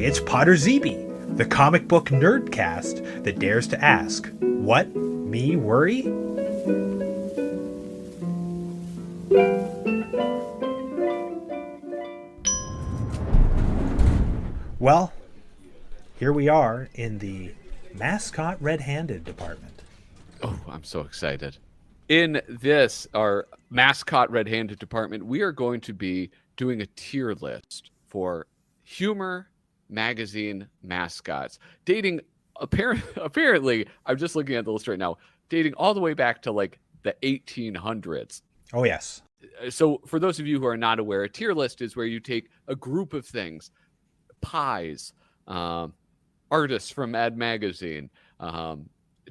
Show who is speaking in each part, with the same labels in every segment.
Speaker 1: It's Potter ZB, the comic book nerdcast that dares to ask, what? Me worry? Well, here we are in the mascot red-handed department.
Speaker 2: Oh, I'm so excited. In this, our mascot red-handed department, we are going to be doing a tier list for humor magazine mascots, dating apparently, I'm just looking at the list right now, dating all the way back to like the 1800s.
Speaker 1: Oh, yes.
Speaker 2: So for those of you who are not aware, a tier list is where you take a group of things, pies, artists from madmagazine,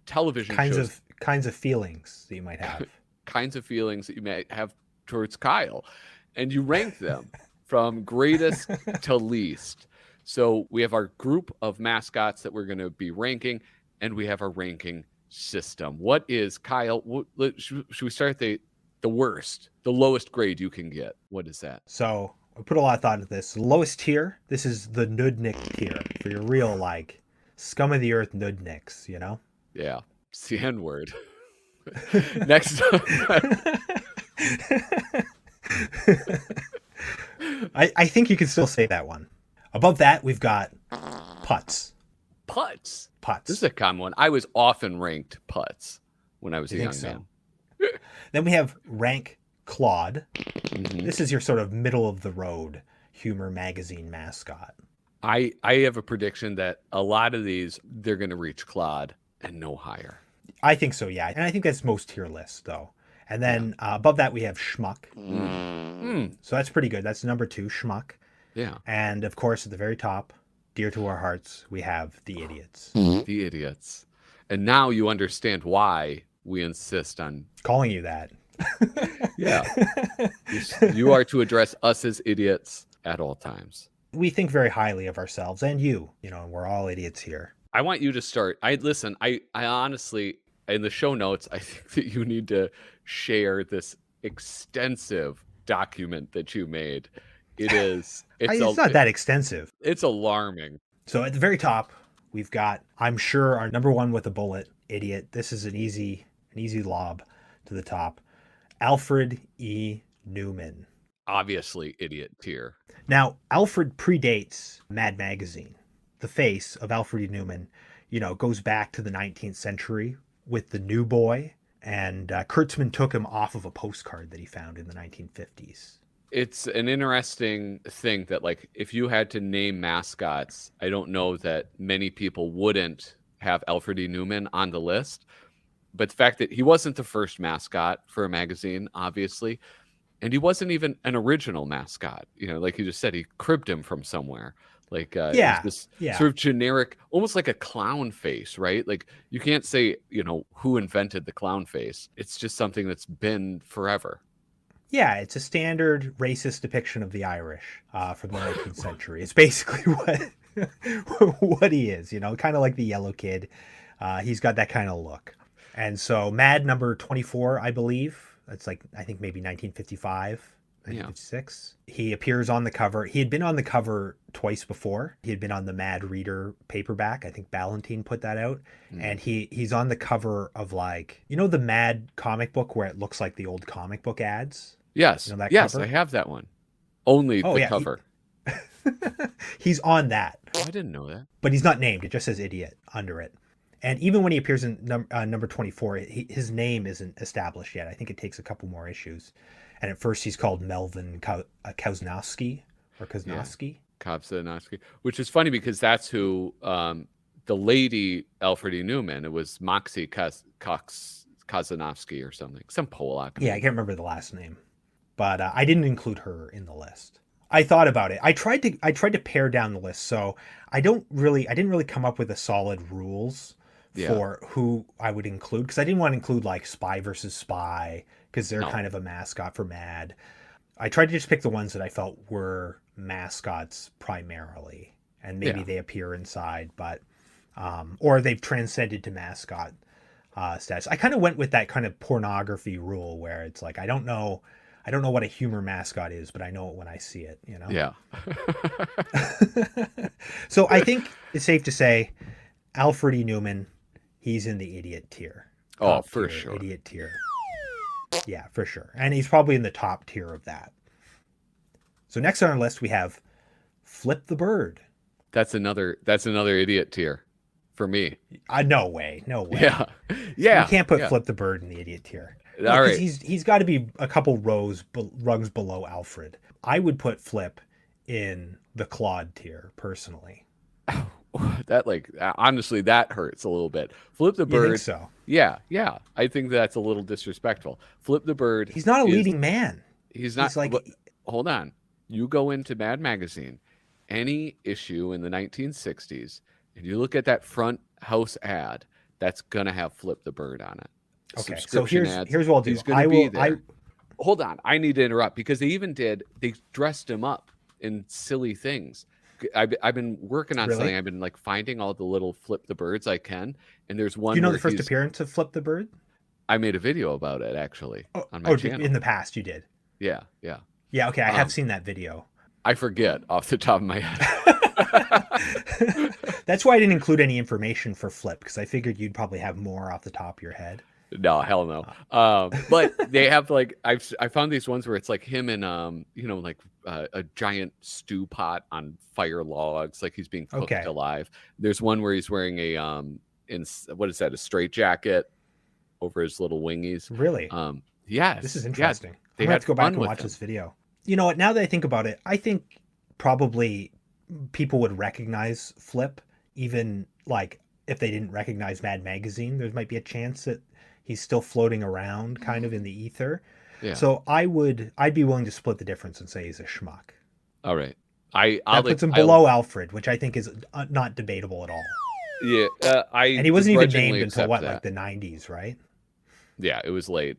Speaker 2: television shows.
Speaker 1: Kinds of feelings that you might have.
Speaker 2: Kinds of feelings that you may have towards Kyle. And you rank them from greatest to least. So we have our group of mascots that we're going to be ranking, and we have our ranking system. What is, Kyle, should we start at the worst, the lowest grade you can get? What is that?
Speaker 1: So I put a lot of thought into this. Lowest tier, this is the Nudnik tier for your real, like, scum of the earth Nudniks, you know?
Speaker 2: Yeah, it's the N-word. Next up.
Speaker 1: I think you can still say that one. Above that, we've got putts.
Speaker 2: Putts?
Speaker 1: Putts.
Speaker 2: This is a common one. I was often ranked putts when I was a young man.
Speaker 1: Then we have rank Claude.
Speaker 2: Mm-hmm.
Speaker 1: This is your sort of middle of the road humor magazine mascot.
Speaker 2: I have a prediction that a lot of these, they're going to reach Claude and no higher.
Speaker 1: I think so, yeah. And I think that's most tier lists, though. And then above that, we have Schmuck. So that's pretty good. That's number 2, Schmuck.
Speaker 2: Yeah.
Speaker 1: And, of course, at the very top, dear to our hearts, we have the Idiots.
Speaker 2: The Idiots. And now you understand why we insist on
Speaker 1: calling you that.
Speaker 2: Yeah. You are to address us as idiots at all times.
Speaker 1: We think very highly of ourselves and you. You know, we're all idiots here.
Speaker 2: I want you to start. I honestly, in the show notes, I think that you need to share this extensive document that you made. It's
Speaker 1: not that extensive.
Speaker 2: It's alarming.
Speaker 1: So at the very top, we've got, I'm sure, our number 1 with a bullet, Idiot. This is an easy lob to the top. Alfred E. Neuman.
Speaker 2: Obviously, idiot tier.
Speaker 1: Now, Alfred predates Mad Magazine. The face of Alfred E. Neuman, you know, goes back to the 19th century with the New Boy, and Kurtzman took him off of a postcard that he found in the 1950s.
Speaker 2: It's an interesting thing that, like, if you had to name mascots, I don't know that many people wouldn't have Alfred E. Neuman on the list. But the fact that he wasn't the first mascot for a magazine, obviously, and he wasn't even an original mascot. You know, like you just said, he cribbed him from somewhere. Like, this sort of generic, almost like a clown face, right? Like, you can't say, you know, who invented the clown face. It's just something that's been forever.
Speaker 1: Yeah, it's a standard racist depiction of the Irish from the 19th century. It's basically what he is, you know, kind of like the Yellow Kid. He's got that kind of look. And so Mad number 24, I believe, it's like, I think maybe 1955, 1956. Yeah. He appears on the cover. He had been on the cover twice before. He had been on the Mad Reader paperback. I think Ballantine put that out. And he's on the cover of, like, you know, the Mad comic book where it looks like the old comic book ads?
Speaker 2: Yes.
Speaker 1: You know that
Speaker 2: yes,
Speaker 1: cover?
Speaker 2: I have that one. Only the cover.
Speaker 1: He's on that.
Speaker 2: Oh, I didn't know that.
Speaker 1: But he's not named. It just says Idiot under it. And even when he appears in number 24, his name isn't established yet. I think it takes a couple more issues. And at first he's called Melvin Koznowski or Koznowski.
Speaker 2: Yeah. Koznowski, which is funny because that's who the lady Alfred E. Neuman, it was Moxie Koznowski or something, some Polak.
Speaker 1: Yeah, I can't remember the last name. But I didn't include her in the list. I thought about it. I tried to pare down the list, so I didn't really come up with a solid rules for who I would include, because I didn't want to include like Spy versus Spy, because they're kind of a mascot for Mad. I tried to just pick the ones that I felt were mascots primarily, and maybe they appear inside, but or they've transcended to mascot status. I kind of went with that kind of pornography rule where it's like I don't know I don't know what a humor mascot is, but I know it when I see it, you know?
Speaker 2: Yeah.
Speaker 1: So I think it's safe to say Alfred E. Neuman, he's in the idiot tier.
Speaker 2: Oh,
Speaker 1: Top
Speaker 2: for
Speaker 1: tier,
Speaker 2: sure.
Speaker 1: idiot tier. Yeah, for sure. And he's probably in the top tier of that. So next on our list, we have Flip the Bird.
Speaker 2: That's another idiot tier for me.
Speaker 1: No way. No way.
Speaker 2: Yeah. Yeah.
Speaker 1: You can't put
Speaker 2: yeah.
Speaker 1: Flip the Bird in the idiot tier.
Speaker 2: All
Speaker 1: Because
Speaker 2: right.
Speaker 1: he's got to be a couple rungs below Alfred. I would put Flip in the Claude tier, personally.
Speaker 2: That honestly, that hurts a little bit. Flip the
Speaker 1: You
Speaker 2: Bird.
Speaker 1: think so?
Speaker 2: Yeah. I think that's a little disrespectful. Flip the Bird.
Speaker 1: He's not a leading man.
Speaker 2: He's not.
Speaker 1: He's like,
Speaker 2: Hold on. You go into Mad Magazine, any issue in the 1960s, and you look at that front house ad, that's gonna have Flip the Bird on it.
Speaker 1: okay. So
Speaker 2: Subscription ads,
Speaker 1: here's what I'll do.
Speaker 2: he's gonna
Speaker 1: I
Speaker 2: be
Speaker 1: will.
Speaker 2: there. Hold on. I need to interrupt because they dressed him up in silly things. I've been working on
Speaker 1: Really?
Speaker 2: something. I've been finding all the little Flip the Birds I can, and there's one.
Speaker 1: Do you know
Speaker 2: where
Speaker 1: the first appearance of Flip the Bird?
Speaker 2: I made a video about it actually on my channel.
Speaker 1: In the past you did.
Speaker 2: Yeah.
Speaker 1: Yeah. Okay. I have seen that video.
Speaker 2: I forget off the top of my head.
Speaker 1: That's why I didn't include any information for Flip, because I figured you'd probably have more off the top of your head.
Speaker 2: No, hell no. But they have I found these ones where it's him in a giant stew pot on fire logs, like he's being cooked alive. There's one where he's wearing a what is that, a straight jacket over his little wingies.
Speaker 1: Really?
Speaker 2: Yes.
Speaker 1: This is interesting.
Speaker 2: They
Speaker 1: have
Speaker 2: had
Speaker 1: to go back
Speaker 2: fun
Speaker 1: and
Speaker 2: with
Speaker 1: watch
Speaker 2: him.
Speaker 1: this video. You know what? Now that I think about it, I think probably people would recognize Flip, even if they didn't recognize Mad Magazine. There might be a chance that he's still floating around kind of in the ether.
Speaker 2: Yeah.
Speaker 1: So I'd be willing to split the difference and say he's a schmuck.
Speaker 2: All right.
Speaker 1: That puts him below Alfred, which I think is not debatable at all.
Speaker 2: Yeah.
Speaker 1: And he wasn't even named
Speaker 2: begrudgingly
Speaker 1: until
Speaker 2: accept
Speaker 1: the
Speaker 2: that.
Speaker 1: 90s, right?
Speaker 2: Yeah, it was late.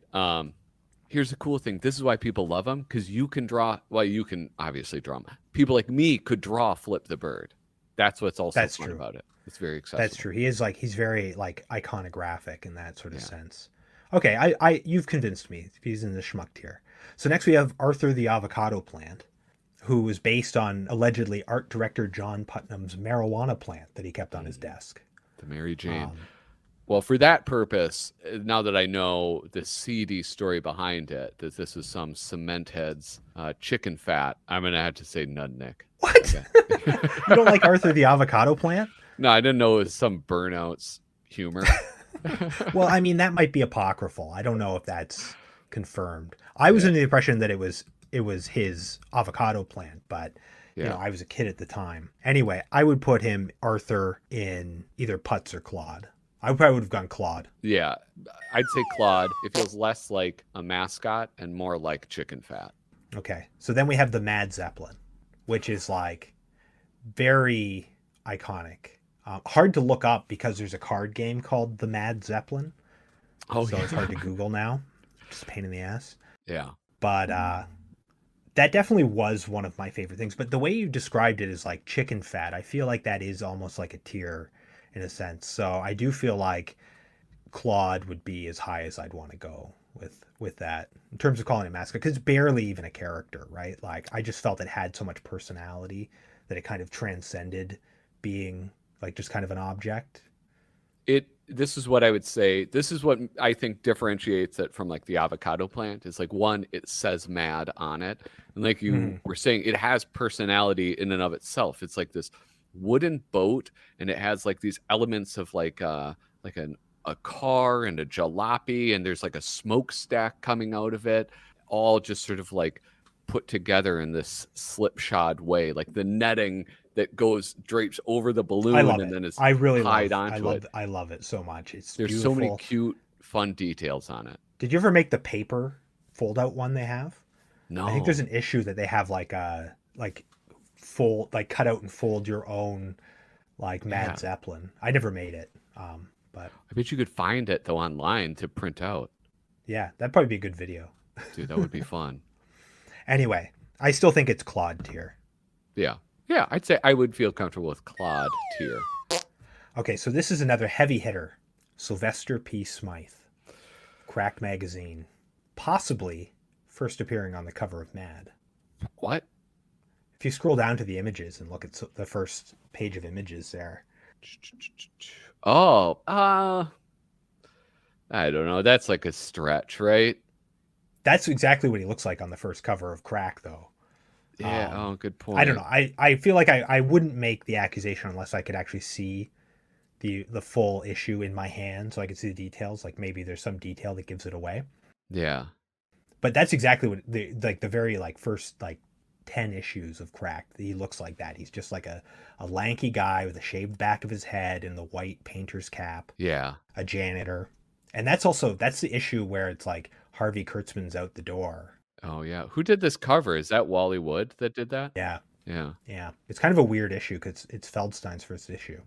Speaker 2: Here's the cool thing. This is why people love him, because you can draw. Well, you can obviously draw him. People like me could draw Flip the Bird. That's what's also fun
Speaker 1: true.
Speaker 2: about it. It's very accessible.
Speaker 1: That's true. He is he's very iconographic in that sort of sense. Okay, you've convinced me. He's in the schmuck tier. So next we have Arthur the Avocado Plant, who was based on allegedly art director John Putnam's marijuana plant that he kept on his desk.
Speaker 2: The Mary Jane. Well, for that purpose, now that I know the seedy story behind it, that this is some cement head's chicken fat, I'm going to have to say Nudnik.
Speaker 1: What?
Speaker 2: Okay.
Speaker 1: You don't like Arthur the Avocado Plant?
Speaker 2: No, I didn't know it was some burnouts humor.
Speaker 1: Well, I mean, that might be apocryphal. I don't know if that's confirmed. I was under the impression that it was his avocado plant, but you know, I was a kid at the time. Anyway, I would put Arthur in either Putz or Claude. I probably would have gone Claude.
Speaker 2: Yeah, I'd say Claude. It feels less like a mascot and more like chicken fat.
Speaker 1: Okay, so then we have the Mad Zeppelin, which is very iconic. Hard to look up because there's a card game called the Mad Zeppelin.
Speaker 2: Oh,
Speaker 1: so it's hard to Google now. Just a pain in the ass.
Speaker 2: Yeah.
Speaker 1: But that definitely was one of my favorite things. But the way you described it is like chicken fat. I feel like that is almost like a tier in a sense. So I do feel like Claude would be as high as I'd want to go with that in terms of calling it mascot, because it's barely even a character, right? I just felt it had so much personality that it kind of transcended being just kind of an object.
Speaker 2: This is what I would say. This is what I think differentiates it from the avocado plant. Is one, it says mad on it. And like you were saying, it has personality in and of itself. It's this wooden boat, and it has these elements of a car and a jalopy, and there's a smokestack coming out of it, all just sort of put together in this slipshod way, the netting that drapes over the balloon and then is tied onto it.
Speaker 1: I love it so much. There's
Speaker 2: beautiful. So many cute, fun details on it.
Speaker 1: Did you ever make the paper fold out one they have?
Speaker 2: No.
Speaker 1: I think there's an issue that they have fold, cut out and fold your own Mad Zeppelin. I never made it. But
Speaker 2: I bet you could find it though online to print out.
Speaker 1: Yeah, that'd probably be a good video.
Speaker 2: Dude, that would be fun.
Speaker 1: Anyway, I still think it's Claude tier.
Speaker 2: Yeah. Yeah, I'd say I would feel comfortable with Claude tier.
Speaker 1: Okay, so this is another heavy hitter. Sylvester P. Smythe. Cracked Magazine. Possibly first appearing on the cover of Mad.
Speaker 2: What?
Speaker 1: If you scroll down to the images and look at the first page of images there.
Speaker 2: Oh, I don't know. That's like a stretch, right?
Speaker 1: That's exactly what he looks like on the first cover of Crack, though.
Speaker 2: Yeah. Good point.
Speaker 1: I don't know. I feel like I wouldn't make the accusation unless I could actually see the full issue in my hand, so I could see the details. Like maybe there's some detail that gives it away.
Speaker 2: Yeah.
Speaker 1: But that's exactly what the very first 10 issues of Crack. He looks like that. He's just like a lanky guy with a shaved back of his head and the white painter's cap.
Speaker 2: Yeah.
Speaker 1: A janitor. And that's the issue where it's like Harvey Kurtzman's out the door.
Speaker 2: Oh yeah. Who did this cover? Is that Wally Wood that did that?
Speaker 1: Yeah.
Speaker 2: Yeah.
Speaker 1: Yeah. It's kind of a weird issue because it's Feldstein's first issue.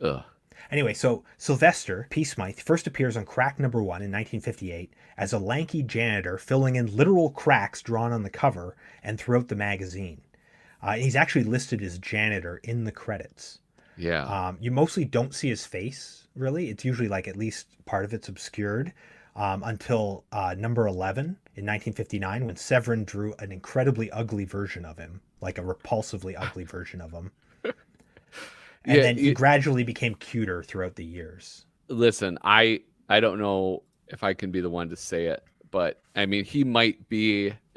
Speaker 2: Ugh.
Speaker 1: Anyway, so Sylvester P. Smythe first appears on Crack #1 in 1958 as a lanky janitor filling in literal cracks drawn on the cover and throughout the magazine. He's actually listed as janitor in the credits.
Speaker 2: Yeah.
Speaker 1: You mostly don't see his face, really. It's usually like at least part of it's obscured until number 11 in 1959 when Severin drew an incredibly ugly version of him, like a repulsively ugly version of him. And then he gradually became cuter throughout the years.
Speaker 2: Listen, I don't know if I can be the one to say it, but I mean, he's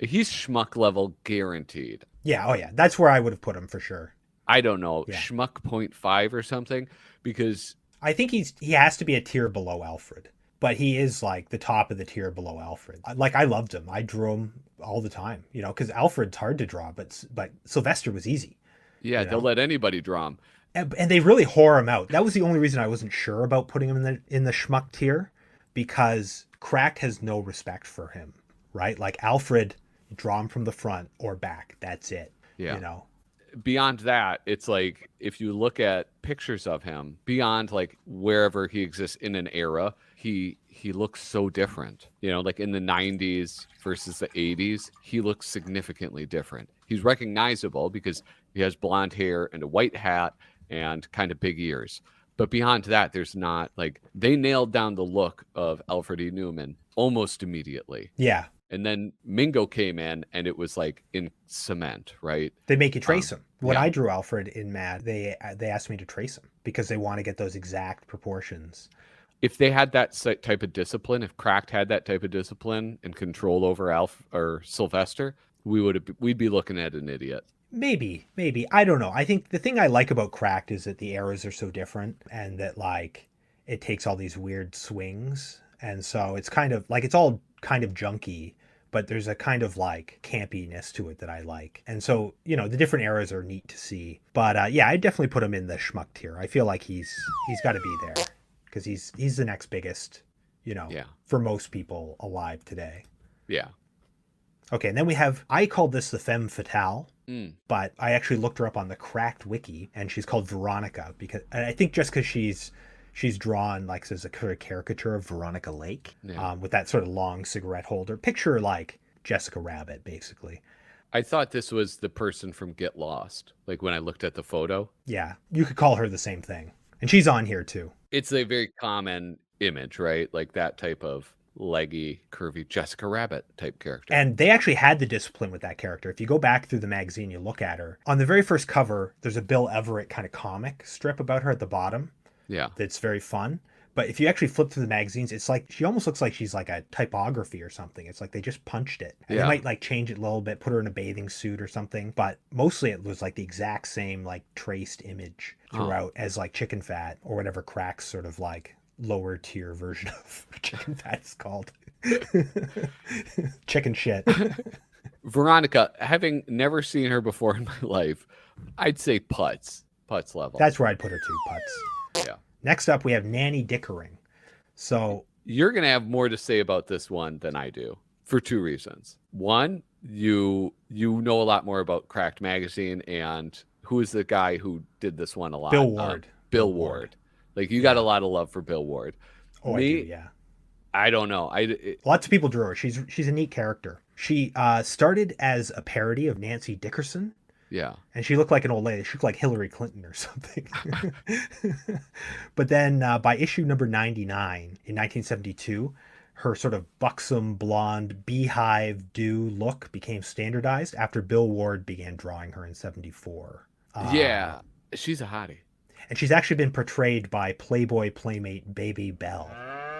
Speaker 2: schmuck level guaranteed.
Speaker 1: Yeah, oh yeah. That's where I would have put him for sure.
Speaker 2: I don't know, schmuck 0.5 or something, because
Speaker 1: I think he has to be a tier below Alfred, but he is like the top of the tier below Alfred. Like I loved him. I drew him all the time, because Alfred's hard to draw, but Sylvester was easy.
Speaker 2: Yeah, they'll let anybody draw him.
Speaker 1: And they really whore him out. That was the only reason I wasn't sure about putting him in the schmuck tier, because Crack has no respect for him, right? Like Alfred, draw him from the front or back. That's it.
Speaker 2: Yeah. Beyond that, it's like if you look at pictures of him, beyond like wherever he exists in an era, he looks so different. Like in the 90s versus the 80s, he looks significantly different. He's recognizable because he has blonde hair and a white hat and kind of big ears. But beyond that, there's not they nailed down the look of Alfred E. Neuman almost immediately.
Speaker 1: Yeah.
Speaker 2: And then Mingo came in and it was like in cement, right?
Speaker 1: They make you trace him. When I drew Alfred in Mad, they asked me to trace him because they want to get those exact proportions.
Speaker 2: If they had that type of discipline, if Cracked had that type of discipline and control over or Sylvester, we'd be looking at an idiot.
Speaker 1: Maybe. I don't know. I think the thing I like about Cracked is that the eras are so different and that it takes all these weird swings. And so it's kind of it's all kind of junky, but there's a kind of campiness to it that I like. And so, the different eras are neat to see. But I definitely put him in the schmuck tier. I feel like he's got to be there because he's the next biggest, for most people alive today. Yeah. Okay, and then I called this the femme fatale, but I actually looked her up on the Cracked wiki, and she's called Veronica, and I think just because she's drawn as a caricature of Veronica Lake, with that sort of long cigarette holder. Picture like Jessica Rabbit, basically.
Speaker 2: I thought this was the person from Get Lost, when I looked at the photo.
Speaker 1: Yeah, you could call her the same thing, and she's on here too.
Speaker 2: It's a very common image, right? Like that type of leggy, curvy Jessica Rabbit type character.
Speaker 1: And they actually had the discipline with that character. If you go back through the magazine, you look at her. On the very first cover, there's a Bill Everett kind of comic strip about her at the bottom.
Speaker 2: Yeah.
Speaker 1: That's very fun. But if you actually flip through the magazines, it's like she almost looks like she's like a typography or something. It's like they just punched it. And they might change it a little bit, put her in a bathing suit or something. But mostly it was the exact same traced image throughout as chicken fat or whatever Crack's sort of lower tier version of chicken fat is called. Chicken shit.
Speaker 2: Veronica, having never seen her before in my life, I'd say putz level.
Speaker 1: That's where I'd put her too, putz.
Speaker 2: Yeah.
Speaker 1: Next up, we have Nanny Dickering. So
Speaker 2: you're going to have more to say about this one than I do for two reasons. One, you know a lot more about Cracked Magazine, and who is the guy who did this one a lot?
Speaker 1: Bill Ward.
Speaker 2: Bill Ward. You got a lot of love for Bill Ward.
Speaker 1: Oh, me, I do, yeah.
Speaker 2: I don't know.
Speaker 1: Lots of people drew her. She's a neat character. She started as a parody of Nancy Dickerson.
Speaker 2: Yeah.
Speaker 1: And she looked like an old lady. She looked like Hillary Clinton or something. But then by issue number 99 in 1972, her sort of buxom blonde beehive dew look became standardized after Bill Ward began drawing her in 74.
Speaker 2: Yeah, she's a hottie.
Speaker 1: And she's actually been portrayed by Playboy playmate Baby Bell.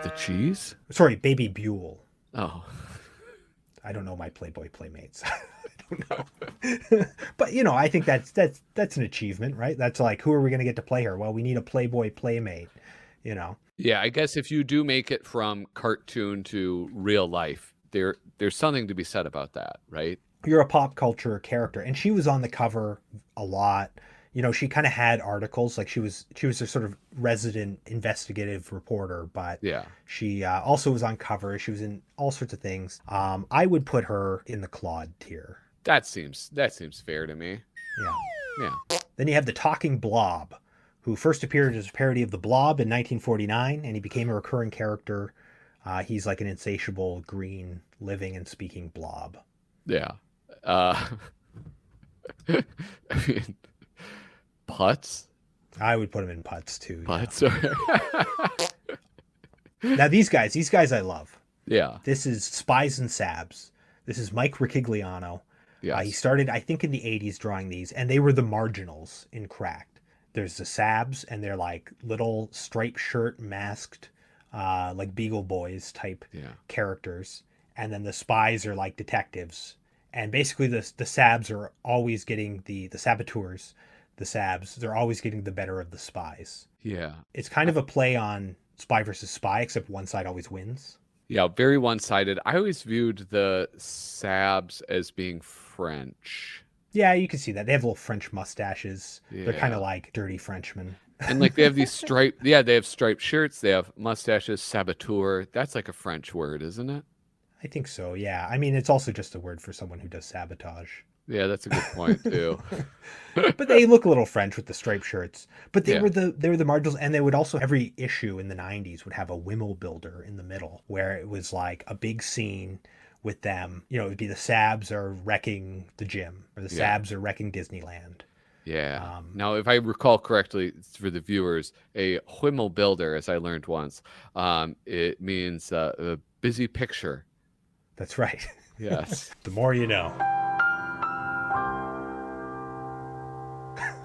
Speaker 2: The cheese?
Speaker 1: Sorry, Baby Buell.
Speaker 2: Oh.
Speaker 1: I don't know my Playboy playmates. I don't know. But, you know, I think that's an achievement, right? That's like, who are we going to get to play her? Well, we need a Playboy playmate, you know.
Speaker 2: Yeah, I guess if you do make it from cartoon to real life, there's something to be said about that, right?
Speaker 1: You're a pop culture character, and she was on the cover a lot. You know, she kind of had articles, like she was a sort of resident investigative reporter, but
Speaker 2: Yeah.
Speaker 1: she also was on cover. She was in all sorts of things. I would put her in the Claude tier.
Speaker 2: That seems fair to me.
Speaker 1: Yeah.
Speaker 2: Yeah.
Speaker 1: Then you have the Talking Blob, who first appeared as a parody of the Blob in 1949, and he became a recurring character. He's like an insatiable green living and speaking blob.
Speaker 2: Yeah. I mean, Putz?
Speaker 1: I would put him in Putz too.
Speaker 2: Putz.
Speaker 1: Yeah. Now these guys I love.
Speaker 2: Yeah.
Speaker 1: This is Spies and Sabs. This is Mike Riccigliano.
Speaker 2: Yes.
Speaker 1: He started, I think, in the 80s drawing these, and they were the marginals in Cracked. There's the Sabs, and they're like little striped shirt, masked, like Beagle Boys type characters. And then the spies are like detectives. And basically the Sabs are always getting the saboteurs, the Sabs, they're always getting the better of the spies.
Speaker 2: Yeah.
Speaker 1: It's kind of a play on spy versus spy, except one side always wins.
Speaker 2: Yeah, very one-sided. I always viewed the Sabs as being French.
Speaker 1: Yeah, you can see that. They have little French mustaches.
Speaker 2: Yeah.
Speaker 1: They're kind of like dirty Frenchmen.
Speaker 2: And like they have these striped, they have striped shirts. They have mustaches, saboteur. That's like a French word, isn't it?
Speaker 1: I think so, yeah. I mean, it's also just a word for someone who does sabotage.
Speaker 2: Yeah, that's a good point too.
Speaker 1: But they look a little French with the striped shirts. But they
Speaker 2: Yeah.
Speaker 1: were the marginals, and they would also, every issue in the 90s would have a Wimmel builder in the middle, where it was like a big scene with them. You know, it would be the Sabs are wrecking the gym, or the Sabs are wrecking Disneyland.
Speaker 2: Yeah. Now, if I recall correctly, for the viewers, a Himmel builder, as I learned once, it means a busy picture.
Speaker 1: That's right.
Speaker 2: Yes.
Speaker 1: The more you know.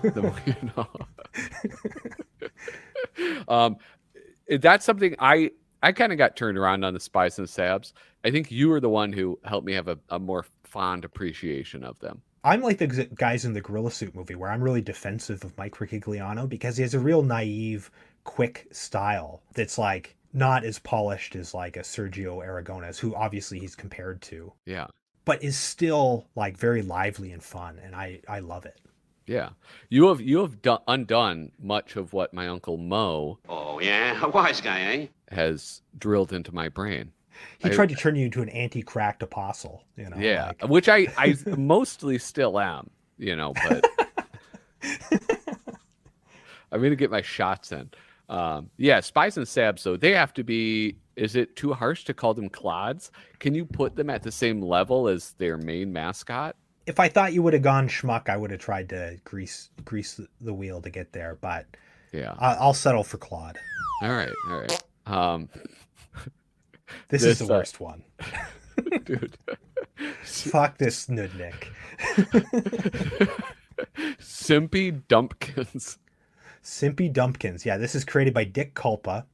Speaker 2: The more you know. That's something I kind of got turned around on the Spies and Sabs. I think you were the one who helped me have a more fond appreciation of them.
Speaker 1: I'm like the guys in the Gorilla Suit movie, where I'm really defensive of Mike Riccigliano because he has a real naive, quick style that's like not as polished as like a Sergio Aragonés, who obviously he's compared to.
Speaker 2: Yeah.
Speaker 1: But is still like very lively and fun, and I love it.
Speaker 2: Yeah. You have undone much of what my Uncle Mo
Speaker 3: a wise guy, eh?
Speaker 2: has drilled into my brain.
Speaker 1: He tried to turn you into an anti-cracked apostle, you know.
Speaker 2: Yeah,
Speaker 1: like...
Speaker 2: which I mostly still am, you know, but I'm gonna get my shots in. Yeah, Spies and Sabs, though, they have to be. Is it too harsh to call them clods? Can you put them at the same level as their main mascot?
Speaker 1: If I thought you would have gone schmuck, I would have tried to grease the wheel to get there, but
Speaker 2: yeah,
Speaker 1: I'll settle for Claude.
Speaker 2: All right.
Speaker 1: This is the worst one.
Speaker 2: Dude.
Speaker 1: Fuck this Nudnik.
Speaker 2: Simpy Dumpkins.
Speaker 1: Simpy Dumpkins. Yeah, this is created by Dick Culpa.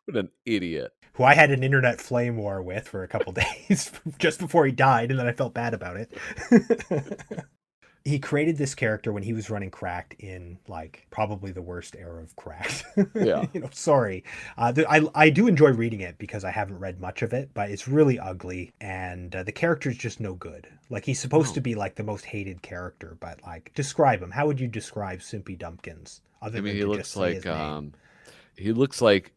Speaker 2: What an idiot.
Speaker 1: Who I had an internet flame war with for a couple days just before he died, and then I felt bad about it. He created this character when he was running Cracked in like probably the worst era of Cracked.
Speaker 2: Yeah.
Speaker 1: You know, sorry. I do enjoy reading it because I haven't read much of it, but it's really ugly, and the character's just no good. Like, he's supposed to be like the most hated character, but like, describe him. How would you describe Simpy Dumpkins? Other
Speaker 2: I mean,
Speaker 1: than
Speaker 2: he
Speaker 1: to
Speaker 2: looks
Speaker 1: just say
Speaker 2: like
Speaker 1: his name?
Speaker 2: he looks like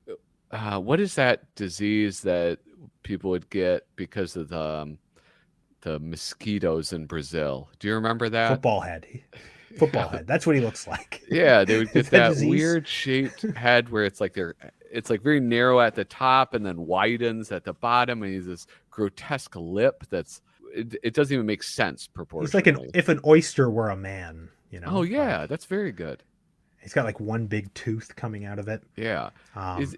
Speaker 2: what is that disease that people would get because of the mosquitoes in Brazil? Do you remember that?
Speaker 1: Football head. Head. That's what he looks like.
Speaker 2: Yeah, they would get that
Speaker 1: disease?
Speaker 2: weird shaped head where it's like very narrow at the top and then widens at the bottom, and he's this grotesque lip it doesn't even make sense proportionally.
Speaker 1: He's like if an oyster were a man, you know.
Speaker 2: Oh yeah, that's very good.
Speaker 1: He's got like one big tooth coming out of it.
Speaker 2: Yeah.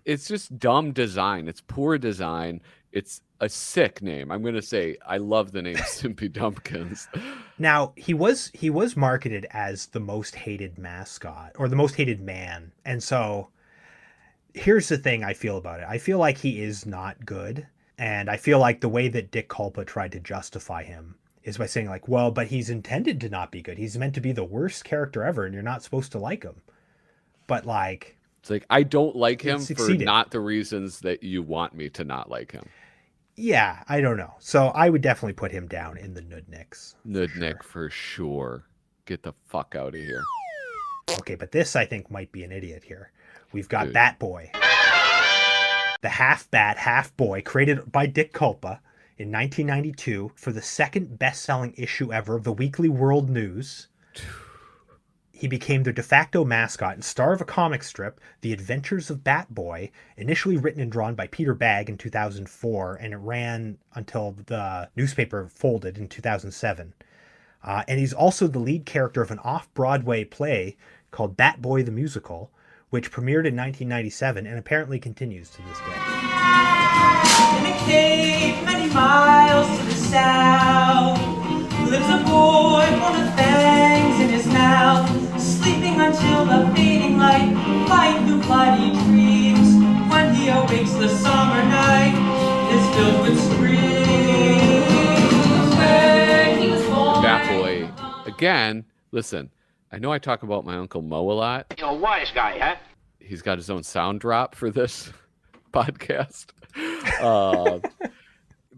Speaker 2: It's just dumb design. It's poor design. It's a sick name. I'm gonna say I love the name Simpy Dumpkins.
Speaker 1: Now, he was marketed as the most hated mascot or the most hated man. And so here's the thing I feel about it. I feel like he is not good. And I feel like the way that Dick Culpa tried to justify him is by saying like, well, but he's intended to not be good. He's meant to be the worst character ever and you're not supposed to like him. But like,
Speaker 2: it's like, I don't like him for
Speaker 1: succeeded.
Speaker 2: not the reasons that you want me to not like him.
Speaker 1: Yeah, I don't know. So I would definitely put him down in the Nudniks.
Speaker 2: Nudnik for sure. Get the fuck out of here.
Speaker 1: Okay, but this I think might be an idiot here. We've got
Speaker 2: Dude.
Speaker 1: Bat Boy. The half bat, half boy, created by Dick Culpa in 1992 for the second best-selling issue ever of the Weekly World News. He became the de facto mascot and star of a comic strip, The Adventures of Bat Boy, initially written and drawn by Peter Bagge in 2004, and it ran until the newspaper folded in 2007. And he's also the lead character of an off-Broadway play called Bat Boy the Musical, which premiered in 1997 and apparently continues to this day.
Speaker 4: In a cave many miles to the south lives a boy full of fangs in his mouth, sleeping until the fading light, flying through cloudy dreams. When he awakes, the summer night is filled with screams. Where he was born.
Speaker 2: Bat Boy. Again, listen, I know I talk about my Uncle Mo a lot.
Speaker 3: You're a wise guy, huh?
Speaker 2: He's got his own sound drop for this podcast.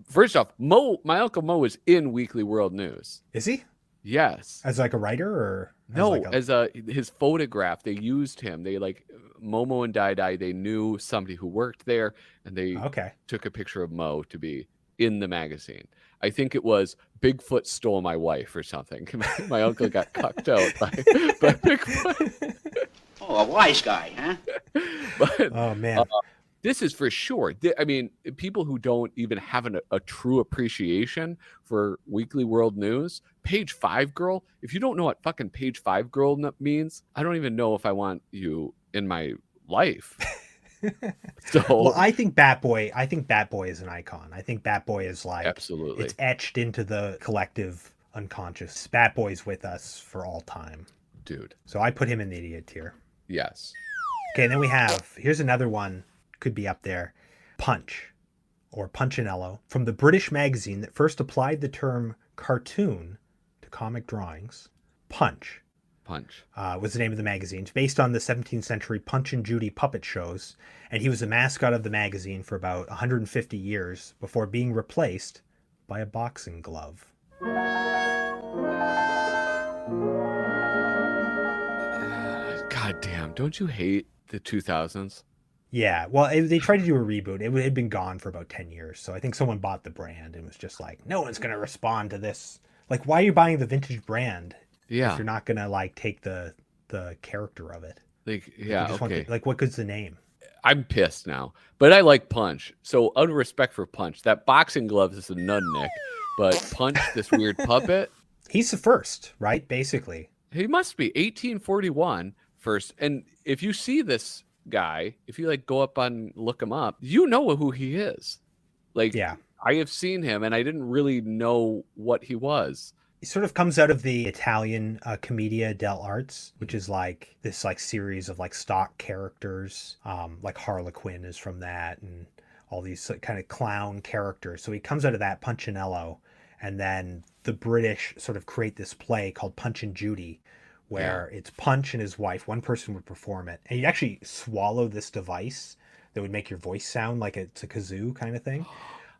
Speaker 2: First off, my Uncle Mo is in Weekly World News.
Speaker 1: Is he?
Speaker 2: Yes.
Speaker 1: As like a writer or?
Speaker 2: No, as his photograph. They used him. They like Momo and Dai. They knew somebody who worked there, and they took a picture of Mo to be in the magazine. I think it was Bigfoot stole my wife or something. My uncle got cucked out by Bigfoot.
Speaker 3: Oh, a wise guy, huh?
Speaker 2: But,
Speaker 1: oh, man.
Speaker 2: This is for sure. I mean, people who don't even have a true appreciation for Weekly World News, Page 5 Girl, if you don't know what fucking Page 5 Girl means, I don't even know if I want you in my life. So,
Speaker 1: well, I think Bat Boy is an icon. I think Bat Boy is like,
Speaker 2: absolutely,
Speaker 1: it's etched into the collective unconscious. Bat Boy's with us for all time.
Speaker 2: Dude.
Speaker 1: So I put him in the idiot tier.
Speaker 2: Yes.
Speaker 1: Okay, and then we have, here's another one, could be up there, Punch, or Punchinello, from the British magazine that first applied the term cartoon to comic drawings. Punch was the name of the magazine. It's based on the 17th century Punch and Judy puppet shows, and he was the mascot of the magazine for about 150 years before being replaced by a boxing glove.
Speaker 2: God damn, don't you hate the 2000s?
Speaker 1: Yeah, well, they tried to do a reboot. It had been gone for about 10 years, so I think someone bought the brand and was just like, no one's going to respond to this. Like, why are you buying the vintage brand if you're not going to, like, take the character of it?
Speaker 2: Like, yeah, okay.
Speaker 1: Like, what good's the name?
Speaker 2: I'm pissed now, but I like Punch. So, out of respect for Punch, that boxing glove is a nudnik, but Punch, this weird puppet.
Speaker 1: He's the first, right? Basically.
Speaker 2: He must be 1841 first. And if you see this guy, if you like go up on look him up, you know who he is. Like, yeah, I have seen him and I didn't really know what he was.
Speaker 1: He sort of comes out of the Italian Commedia dell'arte, which is like this like series of like stock characters. Like Harlequin is from that, and all these kind of clown characters. So he comes out of that, Punchinello, and then the British sort of create this play called Punch and Judy, where it's Punch and his wife. One person would perform it, and you'd actually swallow this device that would make your voice sound like it's a kazoo kind of thing.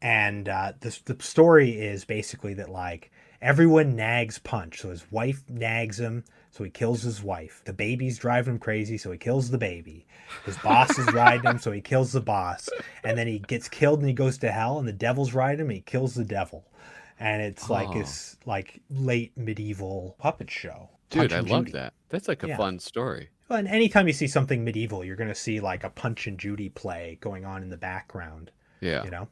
Speaker 1: And the story is basically that like everyone nags Punch, so his wife nags him, so he kills his wife. The baby's driving him crazy, so he kills the baby. His boss is riding him, so he kills the boss. And then he gets killed and he goes to hell, and the devil's riding him and he kills the devil. And it's like this like late medieval puppet show.
Speaker 2: Dude, I love that. That's like a fun story.
Speaker 1: Well, and anytime you see something medieval, you're going to see like a Punch and Judy play going on in the background.
Speaker 2: Yeah.
Speaker 1: You know?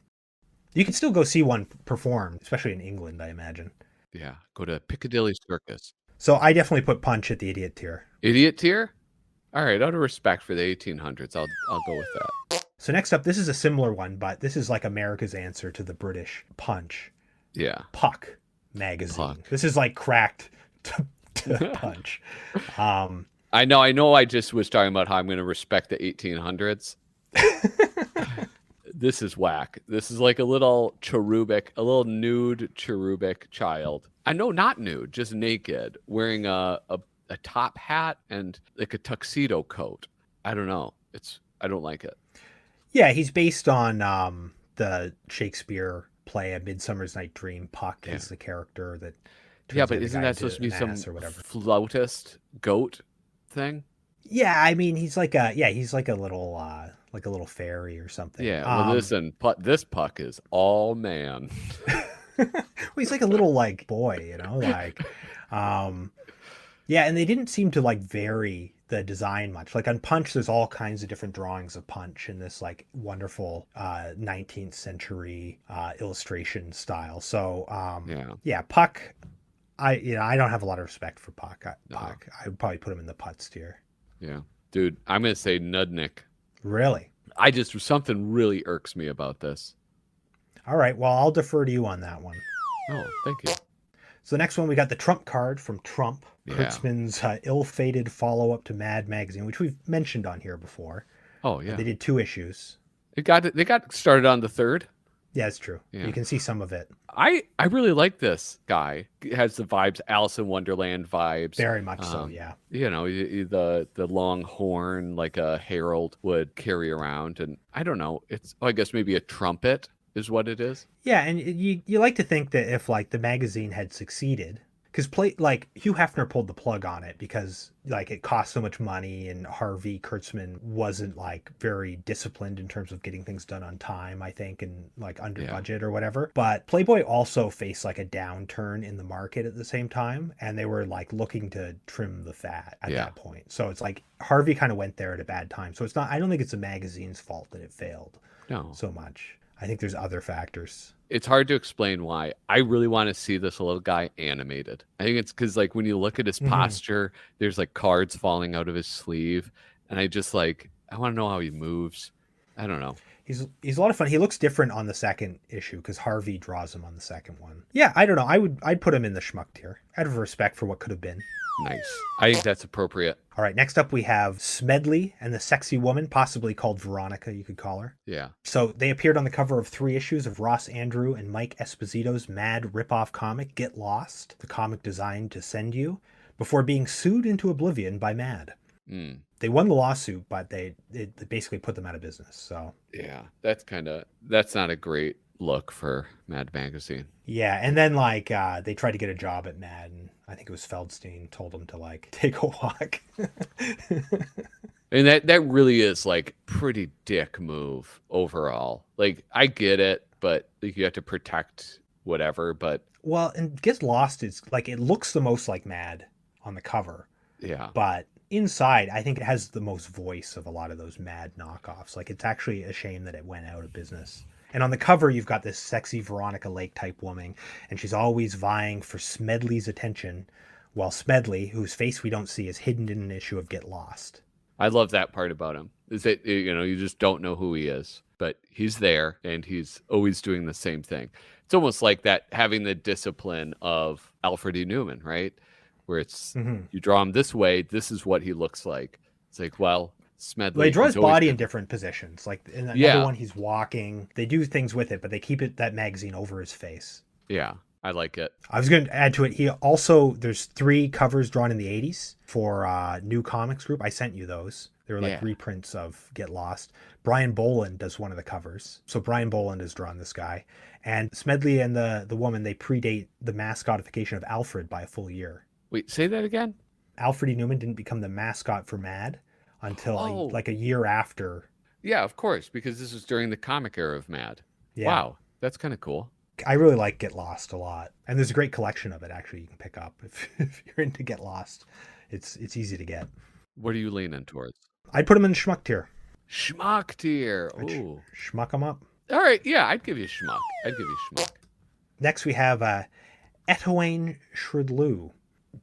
Speaker 1: You can still go see one performed, especially in England, I imagine.
Speaker 2: Yeah, go to Piccadilly Circus.
Speaker 1: So I definitely put Punch at the idiot tier.
Speaker 2: Idiot tier? All right, out of respect for the 1800s, I'll go with that.
Speaker 1: So next up, this is a similar one, but this is like America's answer to the British Punch.
Speaker 2: Yeah.
Speaker 1: Puck magazine.
Speaker 2: Puck.
Speaker 1: This is like cracked to Punch.
Speaker 2: I know. I just was talking about how I'm going to respect the 1800s. This is whack. This is like a little cherubic, a little nude cherubic child. I know, not nude, just naked, wearing a top hat and like a tuxedo coat. I don't know. I don't like it.
Speaker 1: Yeah, he's based on the Shakespeare play A Midsummer's Night Dream. Puck is the character that.
Speaker 2: Yeah, but isn't that supposed to be some flautist goat thing?
Speaker 1: Yeah, I mean he's like a little fairy or something.
Speaker 2: Yeah, well, listen, this Puck is all man.
Speaker 1: Well, he's like a little like boy, you know, like, yeah, and they didn't seem to like vary the design much. Like on Punch, there's all kinds of different drawings of Punch in this like wonderful 19th century illustration style. So yeah, Puck. I don't have a lot of respect for Puck. Puck, I would probably put him in the putz tier.
Speaker 2: Yeah, dude, I'm gonna say Nudnik.
Speaker 1: Really?
Speaker 2: Something really irks me about this.
Speaker 1: All right, well, I'll defer to you on that one.
Speaker 2: Oh, thank you.
Speaker 1: So the next one, we got the Trump card from Trump,
Speaker 2: Yeah.
Speaker 1: Kurtzman's ill-fated follow-up to Mad Magazine, which we've mentioned on here before.
Speaker 2: Oh yeah,
Speaker 1: They did 2 issues.
Speaker 2: they got started on the 3rd.
Speaker 1: Yeah, it's true.
Speaker 2: Yeah.
Speaker 1: You can see some of it.
Speaker 2: I really like this guy. He has the vibes, Alice in Wonderland vibes.
Speaker 1: Very much so, yeah.
Speaker 2: You know, the long horn like a herald would carry around, and I don't know. I guess maybe a trumpet is what it is.
Speaker 1: Yeah, and you like to think that if like the magazine had succeeded, because Hugh Hefner pulled the plug on it because like it cost so much money, and Harvey Kurtzman wasn't like very disciplined in terms of getting things done on time, I think, and like under budget or whatever. But Playboy also faced like a downturn in the market at the same time, and they were like looking to trim the fat at that point. So it's like Harvey kind of went there at a bad time. So I don't think it's the magazine's fault that it failed so much. I think there's other factors.
Speaker 2: It's hard to explain why. I really want to see this little guy animated. I think it's because like when you look at his posture, there's like cards falling out of his sleeve, and I want to know how he moves. I don't know.
Speaker 1: He's a lot of fun. He looks different on the second issue because Harvey draws him on the second one. Yeah, I don't know. I'd put him in the schmuck tier out of respect for what could have been.
Speaker 2: Nice. I think that's appropriate.
Speaker 1: All right, next up we have Smedley and the Sexy Woman, possibly called Veronica, you could call her.
Speaker 2: Yeah.
Speaker 1: So they appeared on the cover of 3 issues of Ross Andrew and Mike Esposito's mad ripoff comic, Get Lost, the comic designed to send you, before being sued into oblivion by Mad. They won the lawsuit, but they basically put them out of business. So
Speaker 2: yeah, that's not a great look for Mad Magazine.
Speaker 1: Yeah, and then like they tried to get a job at Mad, and I think it was Feldstein told them to like take a walk.
Speaker 2: And that really is like pretty dick move overall. Like I get it, but like, you have to protect whatever. But
Speaker 1: well, and Get Lost is like it looks the most like Mad on the cover.
Speaker 2: Yeah,
Speaker 1: but inside, I think it has the most voice of a lot of those Mad knockoffs. Like it's actually a shame that it went out of business. And on the cover, you've got this sexy Veronica Lake type woman, and she's always vying for Smedley's attention, while Smedley, whose face we don't see, is hidden in an issue of Get Lost.
Speaker 2: I love that part about him. Is that, you know, you just don't know who he is, but he's there and he's always doing the same thing. It's almost like that, having the discipline of Alfred E. Neuman, right? Where it's you draw him this way, this is what he looks like. It's like, well, Smedley.
Speaker 1: Well, they draw his body in different positions. Like in another one, he's walking. They do things with it, but they keep that magazine over his face.
Speaker 2: Yeah, I like it.
Speaker 1: I was going to add to it. There's 3 covers drawn in the 80s for New Comics Group. I sent you those. They were like reprints of Get Lost. Brian Boland does one of the covers. So Brian Boland has drawn this guy. And Smedley and the woman, they predate the mascotification of Alfred by a full year.
Speaker 2: Wait, say that again?
Speaker 1: Alfred E. Neuman didn't become the mascot for Mad until like a year after.
Speaker 2: Yeah, of course, because this was during the comic era of Mad.
Speaker 1: Yeah.
Speaker 2: Wow, that's kind of cool.
Speaker 1: I really like Get Lost a lot. And there's a great collection of it, actually, you can pick up. If you're into Get Lost, it's easy to get.
Speaker 2: What are you leaning towards?
Speaker 1: I'd put them in schmuck tier.
Speaker 2: Schmuck tier. Ooh.
Speaker 1: Schmuck them up.
Speaker 2: All right, yeah, I'd give you schmuck.
Speaker 1: Next we have Etienne Shridlou.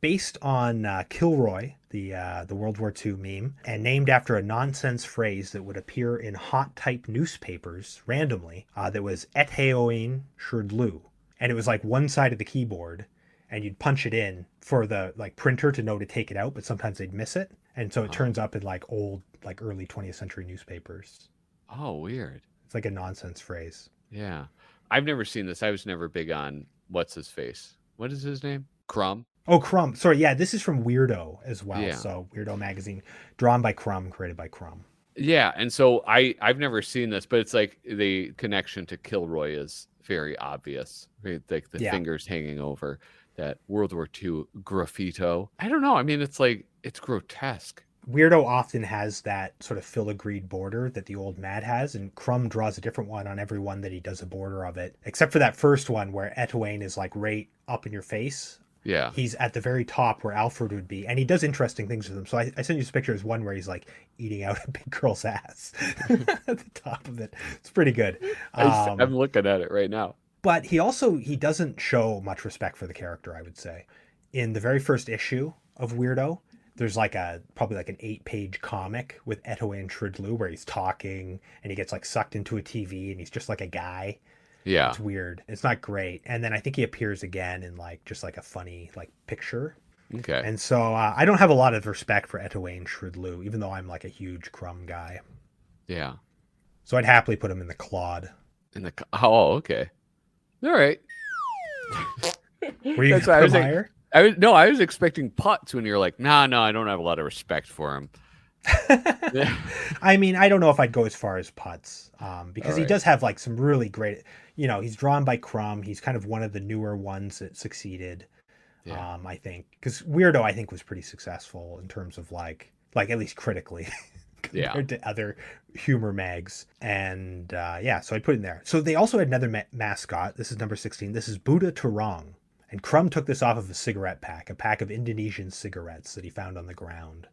Speaker 1: based on Kilroy, the World War II meme, and named after a nonsense phrase that would appear in hot type newspapers randomly. That was "Et heoin shurdlu," and it was like one side of the keyboard, and you'd punch it in for the like printer to know to take it out, but sometimes they'd miss it, and so it turns up in like old, like early 20th century newspapers.
Speaker 2: Oh, weird.
Speaker 1: It's like a nonsense phrase.
Speaker 2: Yeah. I've never seen this. I was never big on what's his face. What is his name? Crumb?
Speaker 1: Oh, Crumb. Sorry, yeah, this is from Weirdo as well.
Speaker 2: Yeah.
Speaker 1: So Weirdo magazine, drawn by Crumb, created by Crumb.
Speaker 2: Yeah, and so I've never seen this, but it's like the connection to Kilroy is very obvious. Right? Like the fingers hanging over that World War II graffito. I don't know. I mean, it's like it's grotesque.
Speaker 1: Weirdo often has that sort of filigreed border that the old Mad has, and Crumb draws a different one on every one that he does a border of it, except for that first one where Etowayne is like right up in your face.
Speaker 2: Yeah.
Speaker 1: He's at the very top where Alfred would be, and he does interesting things with him. So I sent you this picture. Is one where he's like eating out a big girl's ass at the top of it. It's pretty good.
Speaker 2: I'm looking at it right now.
Speaker 1: But he doesn't show much respect for the character, I would say. In the very first issue of Weirdo, there's like probably like an 8-page comic with Etowayne Shridlu where he's talking and he gets like sucked into a TV and he's just like a guy.
Speaker 2: Yeah.
Speaker 1: It's weird. It's not great. And then I think he appears again in like just like a funny like picture.
Speaker 2: Okay.
Speaker 1: And so I don't have a lot of respect for Etowayne Shridlu, even though I'm like a huge Crumb guy.
Speaker 2: Yeah.
Speaker 1: So I'd happily put him in the Claude.
Speaker 2: Okay. All right.
Speaker 1: Were you going to higher?
Speaker 2: I was expecting Putz when you're like, no, I don't have a lot of respect for him.
Speaker 1: I mean, I don't know if I'd go as far as Putz, because he does have like some really great, he's drawn by Crumb. He's kind of one of the newer ones that succeeded. Yeah. I think because Weirdo, I think, was pretty successful in terms of like at least critically compared to other humor mags. And so I'd put it in there. So they also had another mascot. This is number 16. This is Buddha Turong. And Crumb took this off of a pack of Indonesian cigarettes that he found on the ground.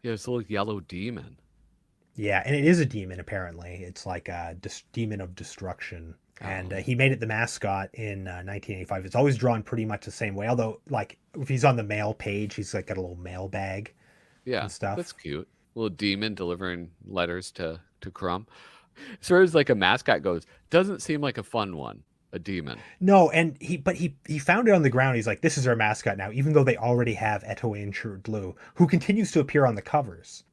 Speaker 2: Yeah, it's a little yellow demon.
Speaker 1: Yeah, and it is a demon, apparently. It's like a demon of destruction. And he made it the mascot in 1985. It's always drawn pretty much the same way. Although, like, if he's on the mail page, he's like got a little mail bag and stuff.
Speaker 2: That's cute. A little demon delivering letters to Crumb. As far as like a mascot goes, doesn't seem like a fun one. A demon.
Speaker 1: No, and he found it on the ground. He's like, this is our mascot now, even though they already have Etowayne Shurdlu, who continues to appear on the covers.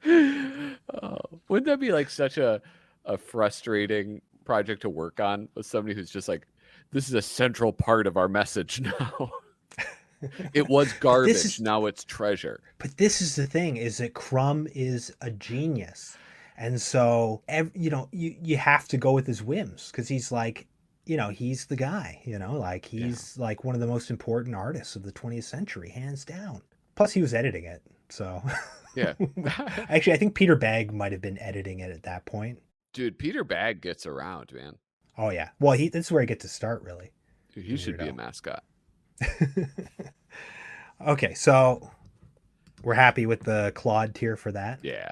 Speaker 2: Wouldn't that be like such a frustrating project to work on with somebody who's just like, this is a central part of our message now. It was garbage, now it's treasure.
Speaker 1: But this is the thing, is that Crumb is a genius. And so, you have to go with his whims because he's like, he's the guy, like he's like one of the most important artists of the 20th century, hands down. Plus, he was editing it. So,
Speaker 2: yeah.
Speaker 1: Actually, I think Peter Bagg might have been editing it at that point.
Speaker 2: Dude, Peter Bagg gets around, man.
Speaker 1: Oh, yeah. Well, this is where he gets to start, really.
Speaker 2: Dude, he should be a mascot.
Speaker 1: Okay, so we're happy with the Claude tier for that.
Speaker 2: Yeah.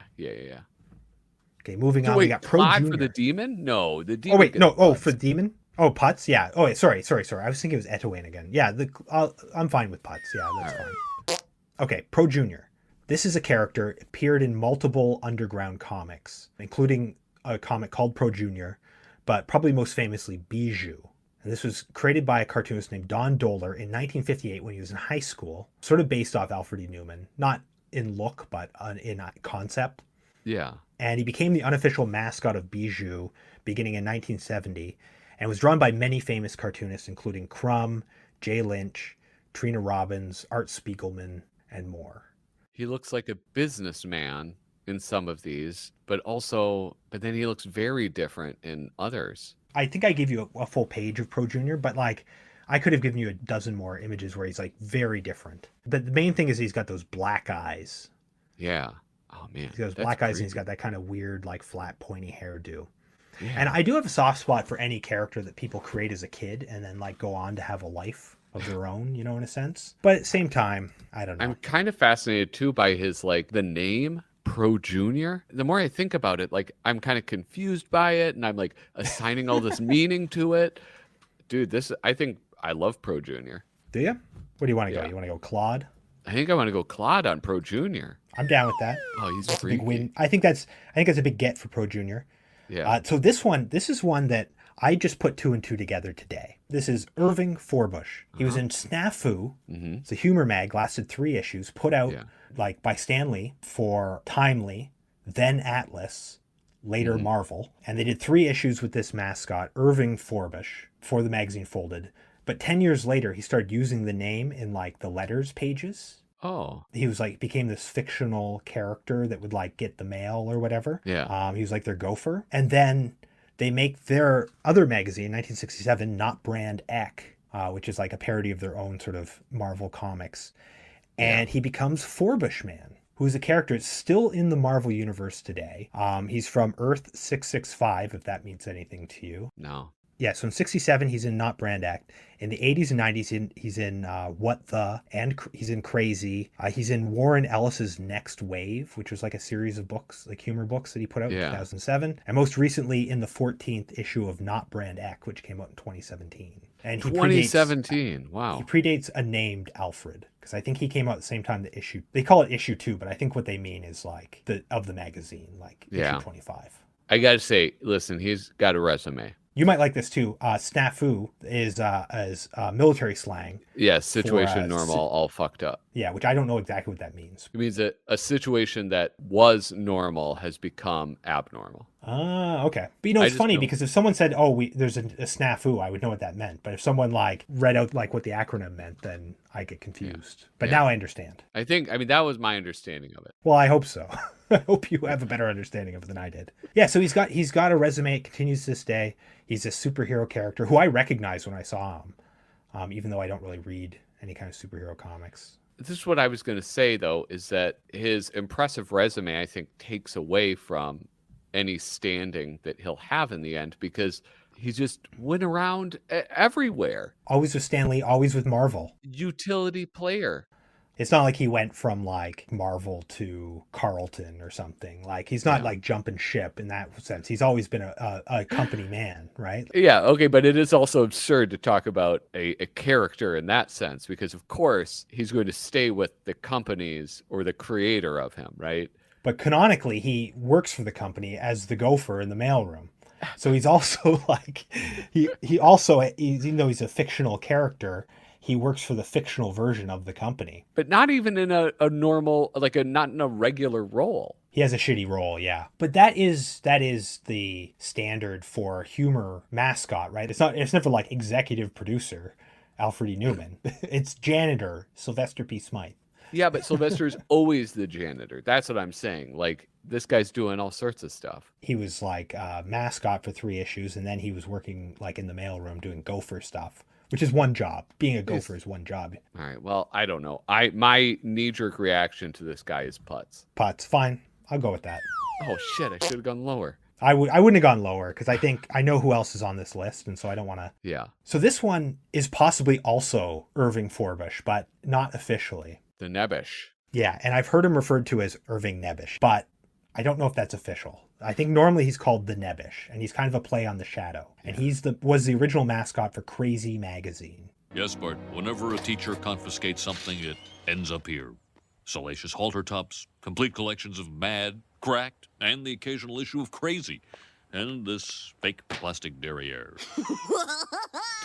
Speaker 1: Okay, moving on.
Speaker 2: Wait,
Speaker 1: we got Pro Junior.
Speaker 2: For the demon? No, the demon.
Speaker 1: Oh wait, no. Oh, for the demon. Oh, Putz. Yeah. Oh, wait, sorry. I was thinking it was Etowayne again. Yeah. I'm fine with Putz. Yeah, that's fine. Okay, Pro Junior. This is a character appeared in multiple underground comics, including a comic called Pro Junior, but probably most famously Bijou. And this was created by a cartoonist named Don Doler in 1958 when he was in high school, sort of based off Alfred E. Neuman, not in look, but in concept.
Speaker 2: Yeah.
Speaker 1: And he became the unofficial mascot of Bijou beginning in 1970 and was drawn by many famous cartoonists, including Crumb, Jay Lynch, Trina Robbins, Art Spiegelman, and more.
Speaker 2: He looks like a businessman in some of these, but then he looks very different in others.
Speaker 1: I think I gave you a full page of Pro Junior, but like I could have given you a dozen more images where he's like very different. But the main thing is he's got those black eyes.
Speaker 2: Yeah. Oh man.
Speaker 1: He's got those black eyes and he's got that kind of weird, like flat, pointy hairdo.
Speaker 2: Yeah.
Speaker 1: And I do have a soft spot for any character that people create as a kid and then like go on to have a life of their own, in a sense. But at the same time, I don't know.
Speaker 2: I'm kind of fascinated too by his like the name Pro Junior. The more I think about it, like I'm kind of confused by it and I'm like assigning all this meaning to it. Dude, I think I love Pro Junior.
Speaker 1: Do you? Where do you want to go?
Speaker 2: Yeah.
Speaker 1: You want to go Claude?
Speaker 2: I think I want to go Claude on Pro Junior.
Speaker 1: I'm down with that.
Speaker 2: Oh, he's
Speaker 1: That's a big
Speaker 2: freaky.
Speaker 1: win. I think that's a big get for Pro Junior.
Speaker 2: Yeah.
Speaker 1: So this is one that I just put 2 and 2 together today. This is Irving Forbush. He was in Snafu.
Speaker 2: Mm-hmm.
Speaker 1: It's a humor mag, lasted 3 issues, put out
Speaker 2: Yeah.
Speaker 1: like by Stanley for Timely, then Atlas, later Marvel. And they did 3 issues with this mascot, Irving Forbush, before the magazine folded. But 10 years later, he started using the name in like the letters pages.
Speaker 2: Oh.
Speaker 1: He was like became this fictional character that would like get the mail or whatever.
Speaker 2: Yeah.
Speaker 1: He was like their gopher. And then they make their other magazine, 1967, Not Brand Eck, which is like a parody of their own sort of Marvel comics. And he becomes Forbush Man, who is a character that's still in the Marvel universe today. He's from Earth 665, if that means anything to you.
Speaker 2: No.
Speaker 1: Yeah, so in 67, he's in Not Brand Act. In the 80s and 90s, he's in What The, and he's in Crazy. He's in Warren Ellis's Next Wave, which was like a series of books, like humor books that he put out in 2007. And most recently in the 14th issue of Not Brand Act, which came out in 2017. And he
Speaker 2: 2017. Wow.
Speaker 1: He predates a named Alfred, because I think he came out at the same time the issue. They call it issue 2, but I think what they mean is like the magazine, like issue 25.
Speaker 2: I got to say, listen, he's got a resume.
Speaker 1: You might like this too. Snafu is military slang.
Speaker 2: Yeah, situation normal, all fucked up.
Speaker 1: Yeah, which I don't know exactly what that means.
Speaker 2: It means that a situation that was normal has become abnormal.
Speaker 1: Ah, okay. But it's funny because if someone said, "Oh, there's a snafu," I would know what that meant. But if someone like read out like what the acronym meant, then I get confused. But now I understand.
Speaker 2: I mean, that was my understanding of it.
Speaker 1: Well, I hope so. I hope you have a better understanding of it than I did. Yeah, so he's got a resume. It continues to this day. He's a superhero character who I recognized when I saw him, even though I don't really read any kind of superhero comics.
Speaker 2: This is what I was going to say, though, is that his impressive resume, I think, takes away from any standing that he'll have in the end, because he just went around everywhere.
Speaker 1: Always with Stanley, always with Marvel.
Speaker 2: Utility player.
Speaker 1: It's not like he went from like Marvel to Carlton or something. Like he's not like jumping ship in that sense. He's always been a company man, right?
Speaker 2: Yeah, okay, but it is also absurd to talk about a character in that sense, because of course he's going to stay with the companies or the creator of him, right?
Speaker 1: But canonically, he works for the company as the gopher in the mailroom. So he's also like, even though he's a fictional character, he works for the fictional version of the company.
Speaker 2: But not even in a normal, not in a regular role.
Speaker 1: He has a shitty role, yeah. But that is the standard for humor mascot, right? It's never like executive producer, Alfred E. Neuman. It's janitor, Sylvester P. Smythe.
Speaker 2: Yeah, but Sylvester's always the janitor. That's what I'm saying. Like, this guy's doing all sorts of stuff.
Speaker 1: He was like a mascot for 3 issues, and then he was working like in the mailroom doing gopher stuff, which is one job. Being a gopher is one job.
Speaker 2: All right, well, I don't know. My knee-jerk reaction to this guy is Putz.
Speaker 1: Putz, fine. I'll go with that.
Speaker 2: Oh, shit, I should have gone lower.
Speaker 1: I wouldn't have gone lower, because I know who else is on this list, and so I don't want to.
Speaker 2: Yeah.
Speaker 1: So this one is possibly also Irving Forbush, but not officially.
Speaker 2: The Nebbish.
Speaker 1: Yeah, and I've heard him referred to as Irving Nebbish, but I don't know if that's official. I think normally he's called the Nebbish, and he's kind of a play on the Shadow. And was the original mascot for Crackedmagazine.
Speaker 5: Yes, Bart. Whenever a teacher confiscates something, it ends up here. Salacious halter tops, complete collections of Mad, Cracked, and the occasional issue of Crazy. And this fake plastic derriere.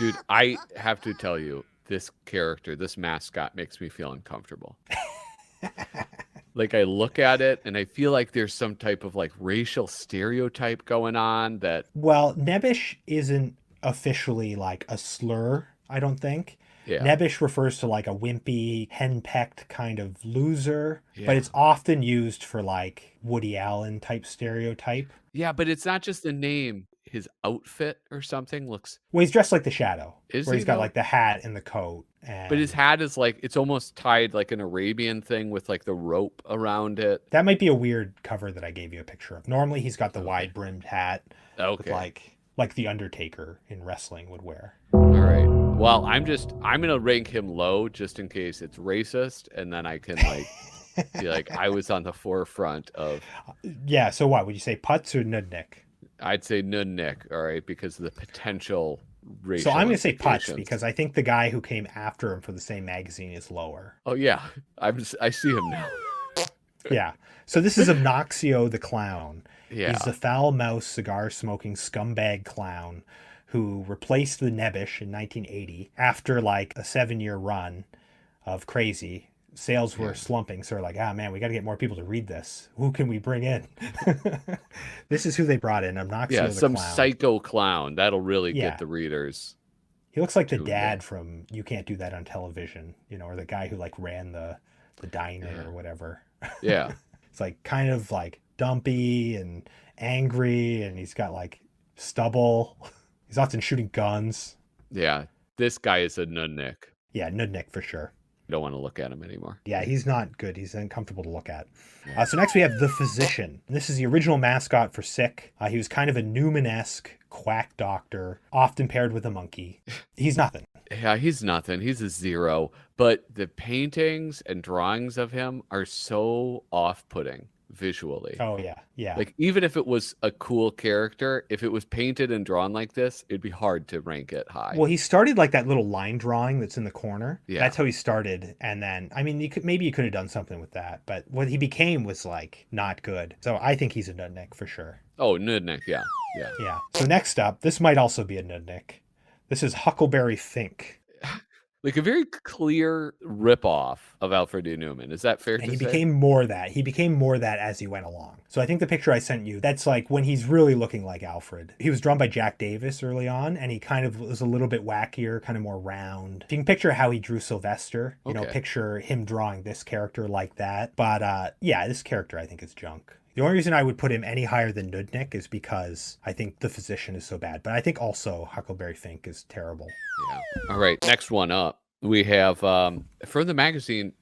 Speaker 2: Dude, I have to tell you, this character, this mascot makes me feel uncomfortable. Like, I look at it and I feel like there's some type of like racial stereotype going on that.
Speaker 1: Well, Nebbish isn't officially like a slur, I don't think.
Speaker 2: Yeah.
Speaker 1: Nebbish refers to like a wimpy, henpecked kind of loser, but it's often used for like Woody Allen type stereotype.
Speaker 2: Yeah, but it's not just the name. His outfit or something looks.
Speaker 1: Well, he's dressed like the Shadow,
Speaker 2: Is
Speaker 1: where
Speaker 2: he
Speaker 1: he's got
Speaker 2: though?
Speaker 1: like the hat and the coat. And
Speaker 2: But his hat is like, it's almost tied like an Arabian thing with like the rope around it.
Speaker 1: that might be a weird cover that I gave you a picture of. Normally, he's got the wide brimmed hat, with
Speaker 2: Okay.
Speaker 1: like the Undertaker in wrestling would wear.
Speaker 2: All right. Well, I'm going to rank him low just in case it's racist. And then I can like be like, I was on the forefront of.
Speaker 1: Yeah. So what would you say, Putz or Nudnik?
Speaker 2: I'd say Nudnik, all right, because of the potential racial
Speaker 1: So I'm going to say Putz
Speaker 2: implications.
Speaker 1: because I think the guy who came after him for the same magazine is lower.
Speaker 2: Oh yeah, I see him now.
Speaker 1: Yeah. So this is Obnoxio the Clown.
Speaker 2: Yeah.
Speaker 1: He's the foul-mouthed, cigar-smoking scumbag clown who replaced the Nebbish in 1980 after like a 7-year run of Crazy. Sales were slumping, so they're like, man, we got to get more people to read this. Who can we bring in? This is who they brought in, Obnoxio the
Speaker 2: some
Speaker 1: Clown.
Speaker 2: psycho clown. That'll really
Speaker 1: Yeah.
Speaker 2: get the readers.
Speaker 1: He looks like the
Speaker 2: tuned
Speaker 1: dad
Speaker 2: in.
Speaker 1: from You Can't Do That on Television, or the guy who like ran the diner
Speaker 2: Yeah.
Speaker 1: or whatever.
Speaker 2: Yeah.
Speaker 1: It's like kind of like dumpy and angry, and he's got like stubble. He's often shooting guns.
Speaker 2: Yeah. This guy is a nudnik.
Speaker 1: Yeah, Nudnik for sure.
Speaker 2: Don't want to look at him anymore.
Speaker 1: Yeah, he's not good. He's uncomfortable to look at. So next we have the Physician. This is the original mascot for Sick. He was kind of a Neuman-esque quack doctor, often paired with a monkey. He's nothing.
Speaker 2: Yeah, he's nothing. He's a zero. But the paintings and drawings of him are so off-putting visually.
Speaker 1: Oh, yeah. Yeah.
Speaker 2: Like, even if it was a cool character, if it was painted and drawn like this, it'd be hard to rank it high.
Speaker 1: Well, he started like that little line drawing that's in the corner.
Speaker 2: Yeah.
Speaker 1: That's how he started. And then, I mean, maybe you could have done something with that, but what he became was like not good. So I think he's a Nudnik for sure.
Speaker 2: Oh, Nudnik, yeah. Yeah.
Speaker 1: Yeah. So next up, this might also be a Nudnik. This is Huckleberry Fink.
Speaker 2: Like a very clear ripoff of Alfred E. Neuman. Is that fair
Speaker 1: And
Speaker 2: to
Speaker 1: he
Speaker 2: say?
Speaker 1: became more that. He became more that as he went along. So I think the picture I sent you, that's like when he's really looking like Alfred. He was drawn by Jack Davis early on, and he kind of was a little bit wackier, kind of more round. If you can picture how he drew Sylvester,
Speaker 2: Okay.
Speaker 1: picture him drawing this character like that. But yeah, this character I think is junk. The only reason I would put him any higher than Nudnik is because I think the Physician is so bad. But I think also Huckleberry Fink is terrible.
Speaker 2: Yeah. All right. Next one up. We have from the magazine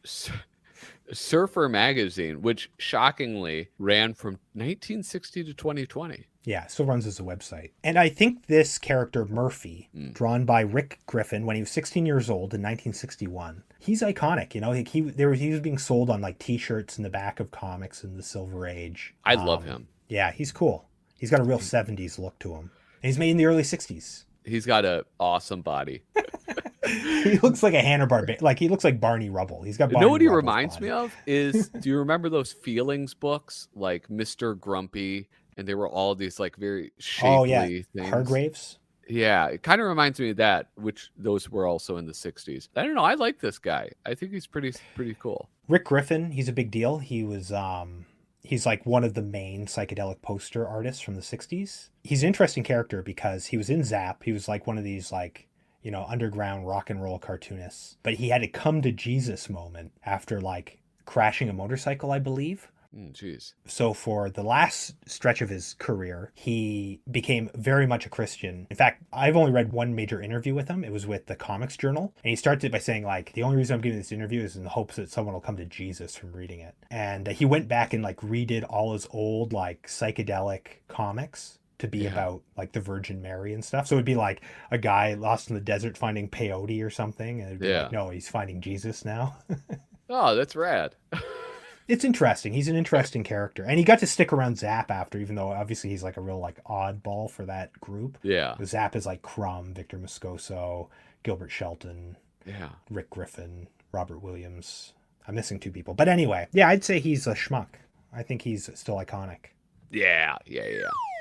Speaker 2: Surfer Magazine, which shockingly ran from 1960 to 2020.
Speaker 1: Yeah, still runs as a website. And I think this character, Murphy, drawn by Rick Griffin when he was 16 years old in 1961, he's iconic. Like he was being sold on like T-shirts in the back of comics in the Silver Age.
Speaker 2: I love him.
Speaker 1: Yeah, he's cool. He's got a real 70s look to him. And he's made in the early 60s.
Speaker 2: He's got an awesome body.
Speaker 1: He looks like a Hanna-Barbera. Like he looks like Barney Rubble. He's got
Speaker 2: You
Speaker 1: Barney
Speaker 2: know what he
Speaker 1: Rubble's
Speaker 2: reminds
Speaker 1: body.
Speaker 2: me of is, do you remember those feelings books like Mr. Grumpy? And they were all these like very shapely
Speaker 1: Oh yeah,
Speaker 2: things.
Speaker 1: Hargraves.
Speaker 2: Yeah, it kind of reminds me of that, which those were also in the 60s. I don't know. I like this guy. I think he's pretty cool.
Speaker 1: Rick Griffin, he's a big deal. He was he's like one of the main psychedelic poster artists from the 60s. He's an interesting character because he was in Zap. He was like one of these like, underground rock and roll cartoonists. But he had a come to Jesus moment after like crashing a motorcycle, I believe.
Speaker 2: Jeez.
Speaker 1: So for the last stretch of his career, he became very much a Christian. In fact, I've only read one major interview with him. It was with the Comics Journal. And he starts it by saying, like, the only reason I'm giving this interview is in the hopes that someone will come to Jesus from reading it. And he went back and, like, redid all his old, like, psychedelic comics to be about, like, the Virgin Mary and stuff. So it'd be, like, a guy lost in the desert finding peyote or something. And it'd be like, no, he's finding Jesus now.
Speaker 2: Oh, that's rad.
Speaker 1: It's interesting. He's an interesting character. And he got to stick around Zap after, even though obviously he's like a real like oddball for that group.
Speaker 2: Yeah.
Speaker 1: Zap is like Crumb, Victor Moscoso, Gilbert Shelton, Rick Griffin, Robert Williams. I'm missing two people. But anyway, yeah, I'd say he's a schmuck. I think he's still iconic.
Speaker 2: Yeah.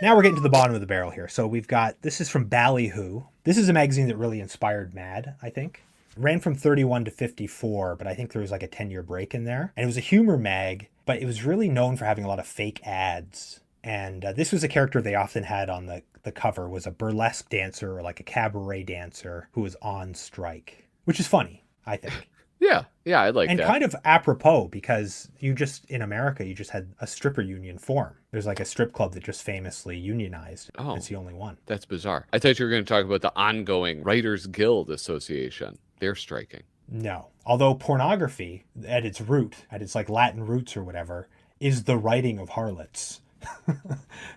Speaker 1: Now we're getting to the bottom of the barrel here. So we've got, this is from Ballyhoo. This is a magazine that really inspired Mad, I think. Ran from 31 to 54, but I think there was like a 10-year break in there. And it was a humor mag, but it was really known for having a lot of fake ads. And this was a character they often had on the cover, was a burlesque dancer or like a cabaret dancer who was on strike, which is funny, I think.
Speaker 2: Yeah, I like
Speaker 1: and
Speaker 2: that.
Speaker 1: And kind of apropos because in America, you just had a stripper union form. There's like a strip club that just famously unionized.
Speaker 2: Oh,
Speaker 1: it's the only one.
Speaker 2: That's bizarre. I thought you were going to talk about the ongoing Writers Guild Association. They're striking.
Speaker 1: No. Although pornography, at its root, at its like Latin roots or whatever, is the writing of harlots.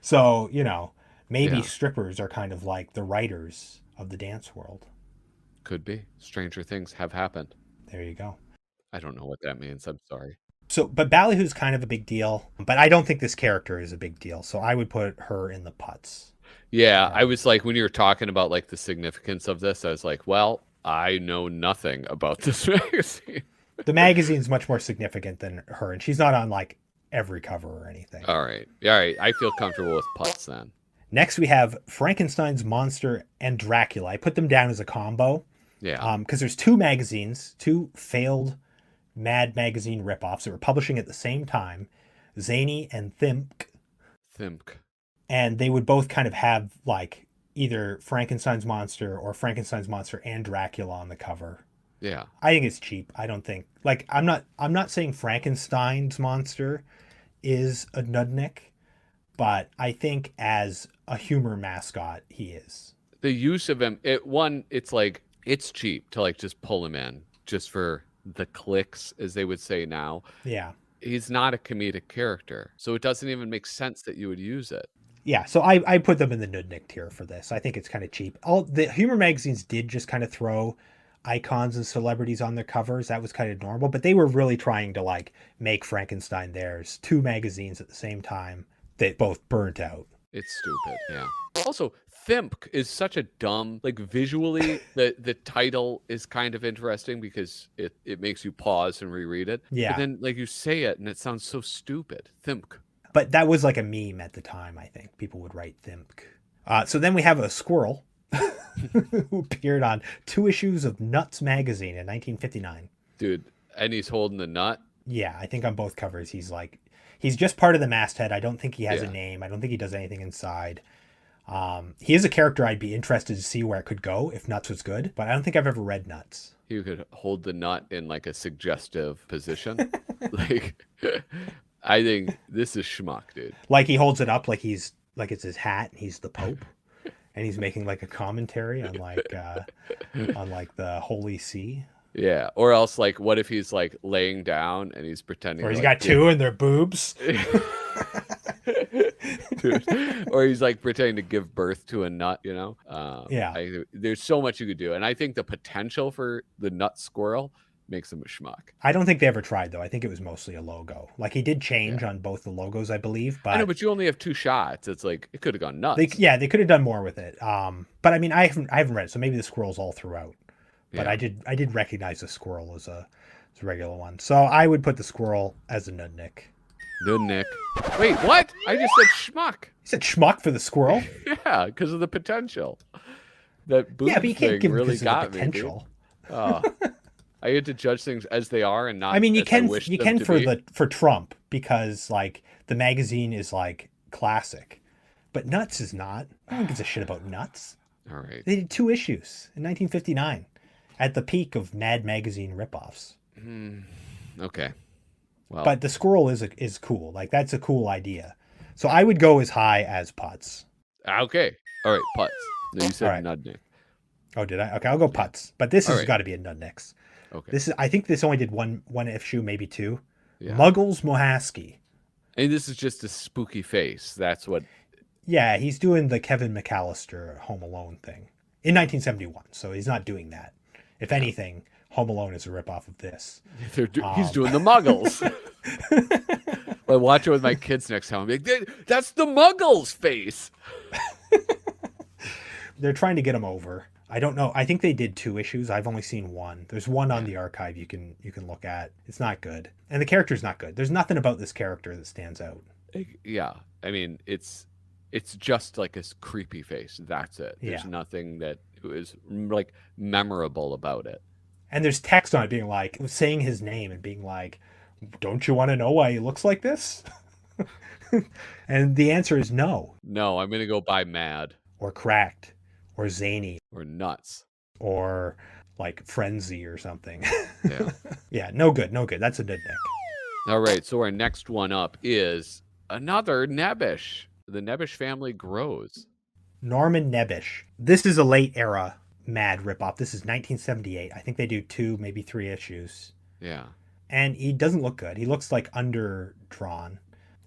Speaker 1: So, maybe strippers are kind of like the writers of the dance world.
Speaker 2: Could be. Stranger things have happened.
Speaker 1: There you go.
Speaker 2: I don't know what that means. I'm sorry.
Speaker 1: So, but Ballyhoo's kind of a big deal, but I don't think this character is a big deal. So I would put her in the putts.
Speaker 2: Yeah, I was like, when you were talking about like the significance of this, I was like, well, I know nothing about this magazine.
Speaker 1: The magazine's much more significant than her, and she's not on like every cover or anything.
Speaker 2: All right. I feel comfortable with putts then.
Speaker 1: Next, we have Frankenstein's Monster and Dracula. I put them down as a combo.
Speaker 2: Yeah.
Speaker 1: Because there's two magazines, two failed Mad Magazine ripoffs that were publishing at the same time, Zany and Thimk. And they would both kind of have like either Frankenstein's Monster or Frankenstein's Monster and Dracula on the cover.
Speaker 2: Yeah.
Speaker 1: I think it's cheap. I don't think like I'm not saying Frankenstein's Monster is a nudnik, but I think as a humor mascot he is.
Speaker 2: The use of him, it's like it's cheap to like just pull him in just for the clicks, as they would say now.
Speaker 1: Yeah.
Speaker 2: He's not a comedic character, so it doesn't even make sense that you would use it.
Speaker 1: Yeah, so I put them in the nudnik tier for this. I think it's kind of cheap. All the humor magazines did just kind of throw icons and celebrities on their covers. That was kind of normal, but they were really trying to like make Frankenstein theirs. Two magazines at the same time that both burnt out.
Speaker 2: It's stupid, yeah. Also, Thimk is such a dumb, like visually, the title is kind of interesting because it makes you pause and reread it.
Speaker 1: Yeah.
Speaker 2: But then like you say it and it sounds so stupid. Thimk.
Speaker 1: But that was like a meme at the time, I think. People would write Thimk. So then we have a squirrel who appeared on 2 issues of Nuts magazine in 1959.
Speaker 2: Dude, and he's holding the nut.
Speaker 1: Yeah, I think on both covers he's just part of the masthead. I don't think he has
Speaker 2: Yeah.
Speaker 1: a name. I don't think he does anything inside. He is a character I'd be interested to see where it could go if Nuts was good, but I don't think I've ever read Nuts.
Speaker 2: You could hold the nut in like a suggestive position. Like, I think this is schmuck, dude.
Speaker 1: Like he holds it up like it's his hat and he's the Pope. And he's making like a commentary on like the Holy See.
Speaker 2: Yeah. Or else like what if he's like laying down and he's pretending
Speaker 1: Or he's
Speaker 2: to,
Speaker 1: got two and they're boobs.
Speaker 2: Dude. Or he's like pretending to give birth to a nut, you know?
Speaker 1: Yeah.
Speaker 2: There's so much you could do. And I think the potential for the nut squirrel makes him a schmuck.
Speaker 1: I don't think they ever tried though. I think it was mostly a logo. Like he did change on both the logos, I believe. But
Speaker 2: I know, but you only have 2 shots. It's like it could have gone nuts.
Speaker 1: they could have done more with it. But I mean, I haven't read it, so maybe the squirrel's all throughout. But
Speaker 2: Yeah.
Speaker 1: I did recognize the squirrel as a regular one. So I would put the squirrel as a nudnik.
Speaker 2: Good Nick. Wait, what? I just said schmuck.
Speaker 1: You said schmuck for the squirrel?
Speaker 2: Yeah, because of the potential. That boob
Speaker 1: Yeah, but you can't
Speaker 2: thing
Speaker 1: give
Speaker 2: really
Speaker 1: because of
Speaker 2: got
Speaker 1: the
Speaker 2: me. Dude.
Speaker 1: potential.
Speaker 2: Oh. I had to judge things as they are and not.
Speaker 1: I mean, you
Speaker 2: as
Speaker 1: can
Speaker 2: wish
Speaker 1: you
Speaker 2: them
Speaker 1: can
Speaker 2: to
Speaker 1: for
Speaker 2: be.
Speaker 1: for Trump because like the magazine is like classic, but Nuts is not. I don't give a shit about Nuts.
Speaker 2: All right.
Speaker 1: They did 2 issues in 1959, at the peak of Mad Magazine ripoffs.
Speaker 2: Okay. Well,
Speaker 1: But the squirrel is cool. Like that's a cool idea. So I would go as high as Putz.
Speaker 2: okay. All right. Putts. No, you said
Speaker 1: All right.
Speaker 2: Nudnik.
Speaker 1: Oh, did I? Okay, I'll go Putz. But this
Speaker 2: All
Speaker 1: has
Speaker 2: right.
Speaker 1: got to be a Nudniks.
Speaker 2: Okay.
Speaker 1: I think this only did one issue, maybe 2.
Speaker 2: Yeah.
Speaker 1: Muggles Mohaski.
Speaker 2: And this is just a spooky face. That's what.
Speaker 1: Yeah, he's doing the Kevin McAllister Home Alone thing in 1971. So he's not doing that. If anything, Home Alone is a ripoff of this.
Speaker 2: He's doing the Muggles. I watch it with my kids next time. I'm like, that's the Muggles face.
Speaker 1: They're trying to get him over. I don't know. I think they did 2 issues. I've only seen 1. There's one on the archive you can look at. It's not good. And the character's not good. There's nothing about this character that stands out.
Speaker 2: Yeah. I mean, it's just like a creepy face. That's it. There's
Speaker 1: Yeah.
Speaker 2: nothing that is like memorable about it.
Speaker 1: And there's text on it being like saying his name and being like, "Don't you want to know why he looks like this?" And the answer is no,
Speaker 2: No, I'm gonna go buy Mad
Speaker 1: or Cracked, or Zany,
Speaker 2: or Nuts.
Speaker 1: or like Frenzy or something.
Speaker 2: Yeah.
Speaker 1: Yeah, no good. That's a nudnik.
Speaker 2: All right. So our next one up is another Nebbish. The Nebbish family grows.
Speaker 1: Norman Nebbish. This is a late era Mad ripoff. This is 1978. I think they do 2, maybe 3 issues.
Speaker 2: Yeah.
Speaker 1: And he doesn't look good. He looks like underdrawn.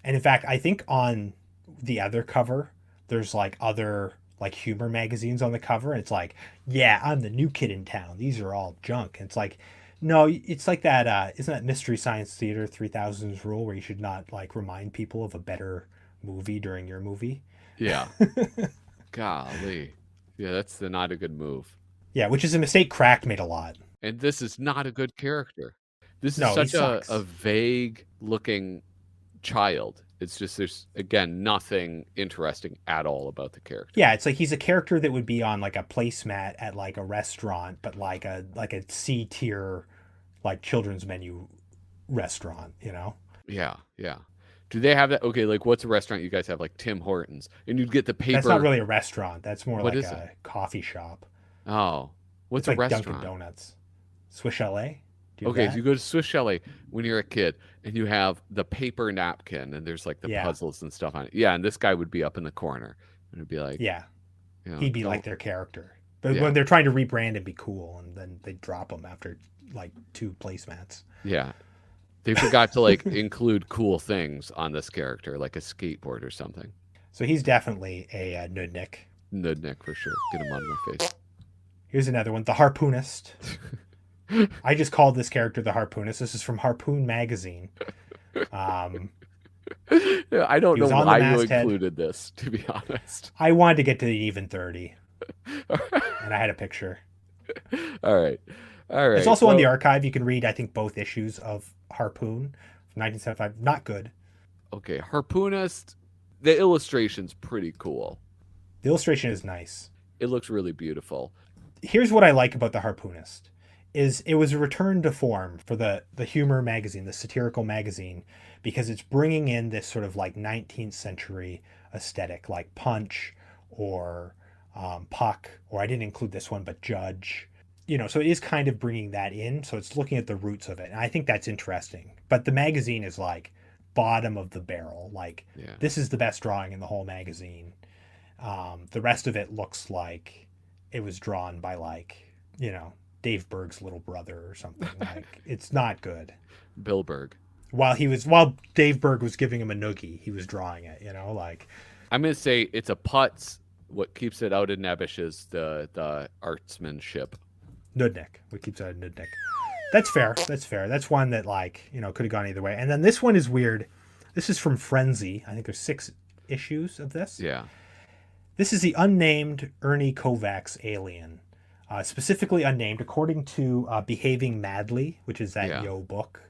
Speaker 1: And in fact, I think on the other cover, there's like other like humor magazines on the cover. And it's like, yeah, I'm the new kid in town. These are all junk. And it's like, no, it's like that. Isn't that Mystery Science Theater 3000's rule where you should not like remind people of a better movie during your movie?
Speaker 2: Yeah. Golly. Yeah, that's not a good move.
Speaker 1: Yeah, which is a mistake Cracked made a lot.
Speaker 2: And this is not a good character. This is
Speaker 1: No, he
Speaker 2: such a
Speaker 1: sucks.
Speaker 2: vague looking child. It's just there's again nothing interesting at all about the character.
Speaker 1: Yeah, it's like he's a character that would be on like a placemat at like a restaurant, but like a C tier like children's menu restaurant, you know?
Speaker 2: Yeah, yeah. Do they have that? Okay, like what's a restaurant you guys have? Like Tim Hortons, and you'd get the paper.
Speaker 1: That's not really a restaurant. That's more
Speaker 2: What
Speaker 1: like
Speaker 2: is
Speaker 1: a coffee shop.
Speaker 2: Oh, what's
Speaker 1: It's
Speaker 2: a
Speaker 1: like
Speaker 2: restaurant?
Speaker 1: Dunkin' Donuts. Swiss Chalet? Do you have
Speaker 2: Okay,
Speaker 1: that?
Speaker 2: so you go to Swiss Chalet when you're a kid, and you have the paper napkin, and there's like the
Speaker 1: Yeah.
Speaker 2: puzzles and stuff on it. Yeah, and this guy would be up in the corner, and it'd be like,
Speaker 1: Yeah,
Speaker 2: you know,
Speaker 1: he'd be
Speaker 2: don't-
Speaker 1: like their character. But
Speaker 2: Yeah.
Speaker 1: when they're trying to rebrand and be cool, and then they drop him after like 2 placemats.
Speaker 2: yeah. They forgot to like include cool things on this character, like a skateboard or something.
Speaker 1: So he's definitely a nudnik.
Speaker 2: Nudnik for sure. Get him out of my face.
Speaker 1: Here's another one, the Harpoonist. I just called this character the Harpoonist. This is from Harpoon Magazine.
Speaker 2: Yeah, I don't
Speaker 1: He
Speaker 2: know
Speaker 1: was on the
Speaker 2: why you
Speaker 1: masthead.
Speaker 2: included this, to be honest.
Speaker 1: I wanted to get to the even 30, and I had a picture.
Speaker 2: All right. All right.
Speaker 1: It's also on the
Speaker 2: well,
Speaker 1: archive. You can read, I think, both issues of Harpoon from 1975. Not good.
Speaker 2: Okay, Harpoonist. The illustration's pretty cool.
Speaker 1: The illustration is nice.
Speaker 2: It looks really beautiful.
Speaker 1: Here's what I like about the Harpoonist is it was a return to form for the humor magazine, the satirical magazine, because it's bringing in this sort of like 19th century aesthetic, like Punch or Puck, or I didn't include this one, but Judge. You know, so it is kind of bringing that in. So it's looking at the roots of it, and I think that's interesting. But the magazine is like bottom of the barrel. Like
Speaker 2: Yeah.
Speaker 1: this is the best drawing in the whole magazine. The rest of it looks like it was drawn by like, you know, Dave Berg's little brother or something. Like it's not good.
Speaker 2: Bill Berg.
Speaker 1: While Dave Berg was giving him a noogie, he was drawing it, you know, like
Speaker 2: I'm gonna say it's a putz. What keeps it out of Nebbish is the artsmanship.
Speaker 1: Nudnik. What keeps out Nudnik. That's fair. That's fair. That's one that like, you know, could have gone either way. And then this one is weird. This is from Frenzy. I think there's 6 issues of this.
Speaker 2: Yeah.
Speaker 1: This is the unnamed Ernie Kovacs alien. Specifically unnamed, according to Behaving Madly, which is that
Speaker 2: Yeah.
Speaker 1: Yo book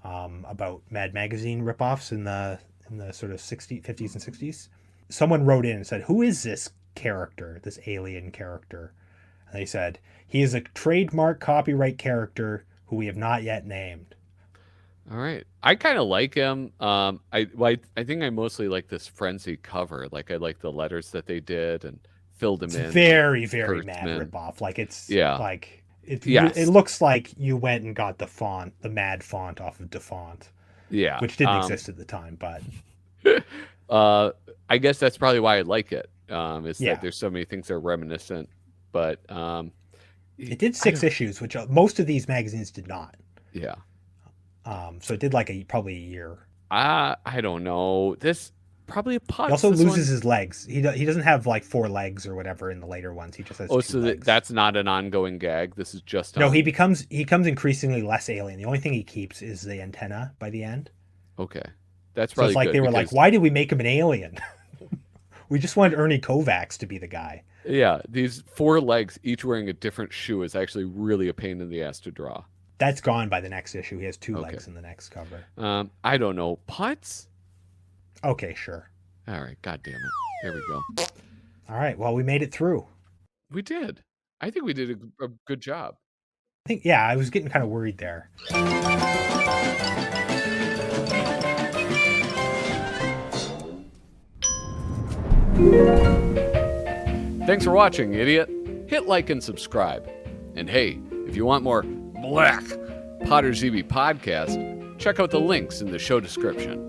Speaker 1: about Mad Magazine ripoffs in the sort of 50s and 60s. Someone wrote in and said, "Who is this character, this alien character?" And they said, "He is a trademark copyright character who we have not yet named."
Speaker 2: All right. I kind of like him. I think I mostly like this Frenzy cover. Like I like the letters that they did and filled them
Speaker 1: It's
Speaker 2: in.
Speaker 1: very, very mad
Speaker 2: Kurtzman.
Speaker 1: ripoff. Like it's
Speaker 2: Yeah.
Speaker 1: like it.
Speaker 2: Yes.
Speaker 1: It looks like you went and got the font, the mad font off of DeFont,
Speaker 2: Yeah.
Speaker 1: which didn't exist at the time. But
Speaker 2: I guess that's probably why I like it. Is
Speaker 1: Yeah.
Speaker 2: that there's so many things that are reminiscent, but
Speaker 1: it did 6 issues, which most of these magazines did not.
Speaker 2: yeah.
Speaker 1: So it did like probably a year.
Speaker 2: I don't know. This probably a putz.
Speaker 1: He also
Speaker 2: this
Speaker 1: loses
Speaker 2: one.
Speaker 1: his legs. He doesn't have like 4 legs or whatever in the later ones. He just has
Speaker 2: Oh,
Speaker 1: 2
Speaker 2: so
Speaker 1: legs.
Speaker 2: that's not an ongoing gag. This is just
Speaker 1: No,
Speaker 2: on-
Speaker 1: he becomes increasingly less alien. The only thing he keeps is the antenna by the end.
Speaker 2: Okay, that's
Speaker 1: So
Speaker 2: probably
Speaker 1: it's like
Speaker 2: good
Speaker 1: they were like,
Speaker 2: because-
Speaker 1: why did we make him an alien? We just wanted Ernie Kovacs to be the guy.
Speaker 2: Yeah, these 4 legs, each wearing a different shoe, is actually really a pain in the ass to draw.
Speaker 1: That's gone by the next issue. He has 2
Speaker 2: Okay.
Speaker 1: legs in the next cover.
Speaker 2: I don't know. Putz?
Speaker 1: Okay, sure.
Speaker 2: All right, god damn it. There we go.
Speaker 1: All right. Well, we made it through.
Speaker 2: We did. I think we did a good job.
Speaker 1: I think, yeah, I was getting kind of worried there.
Speaker 2: Thanks for watching, idiot. Hit like and subscribe. And hey, if you want more Black Potter ZB podcast, check out the links in the show description.